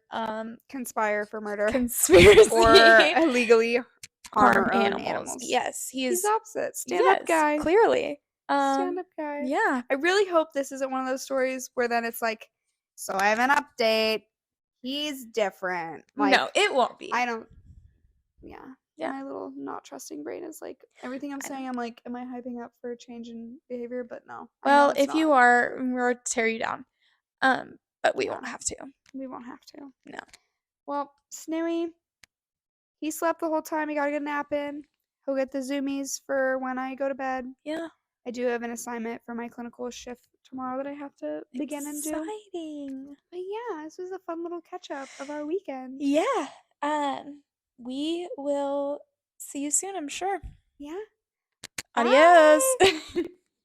Conspire for murder. conspiracy Or illegally harm our own animals. Yes, He's the opposite. Stand up guy. Clearly. Stand up guy. Yeah. I really hope this isn't one of those stories where then it's like, so I have an update. He's different. Like, no, it won't be. I don't. Yeah. Yeah. My little not trusting brain is like everything I'm I saying. I'm like, am I hyping up for a change in behavior? But no. I know Well, it's if you not. are, we'll tear you down. But we Yeah. won't have to. We won't have to. No. Well, Snowy, He slept the whole time. He got a good nap in. He'll get the Zoomies for when I go to bed. Yeah. I do have an assignment for my clinical shift tomorrow that I have to begin and do. Exciting. But yeah, this was a fun little catch up of our weekend. Yeah. We will see you soon, I'm sure. Yeah. Adios. Bye.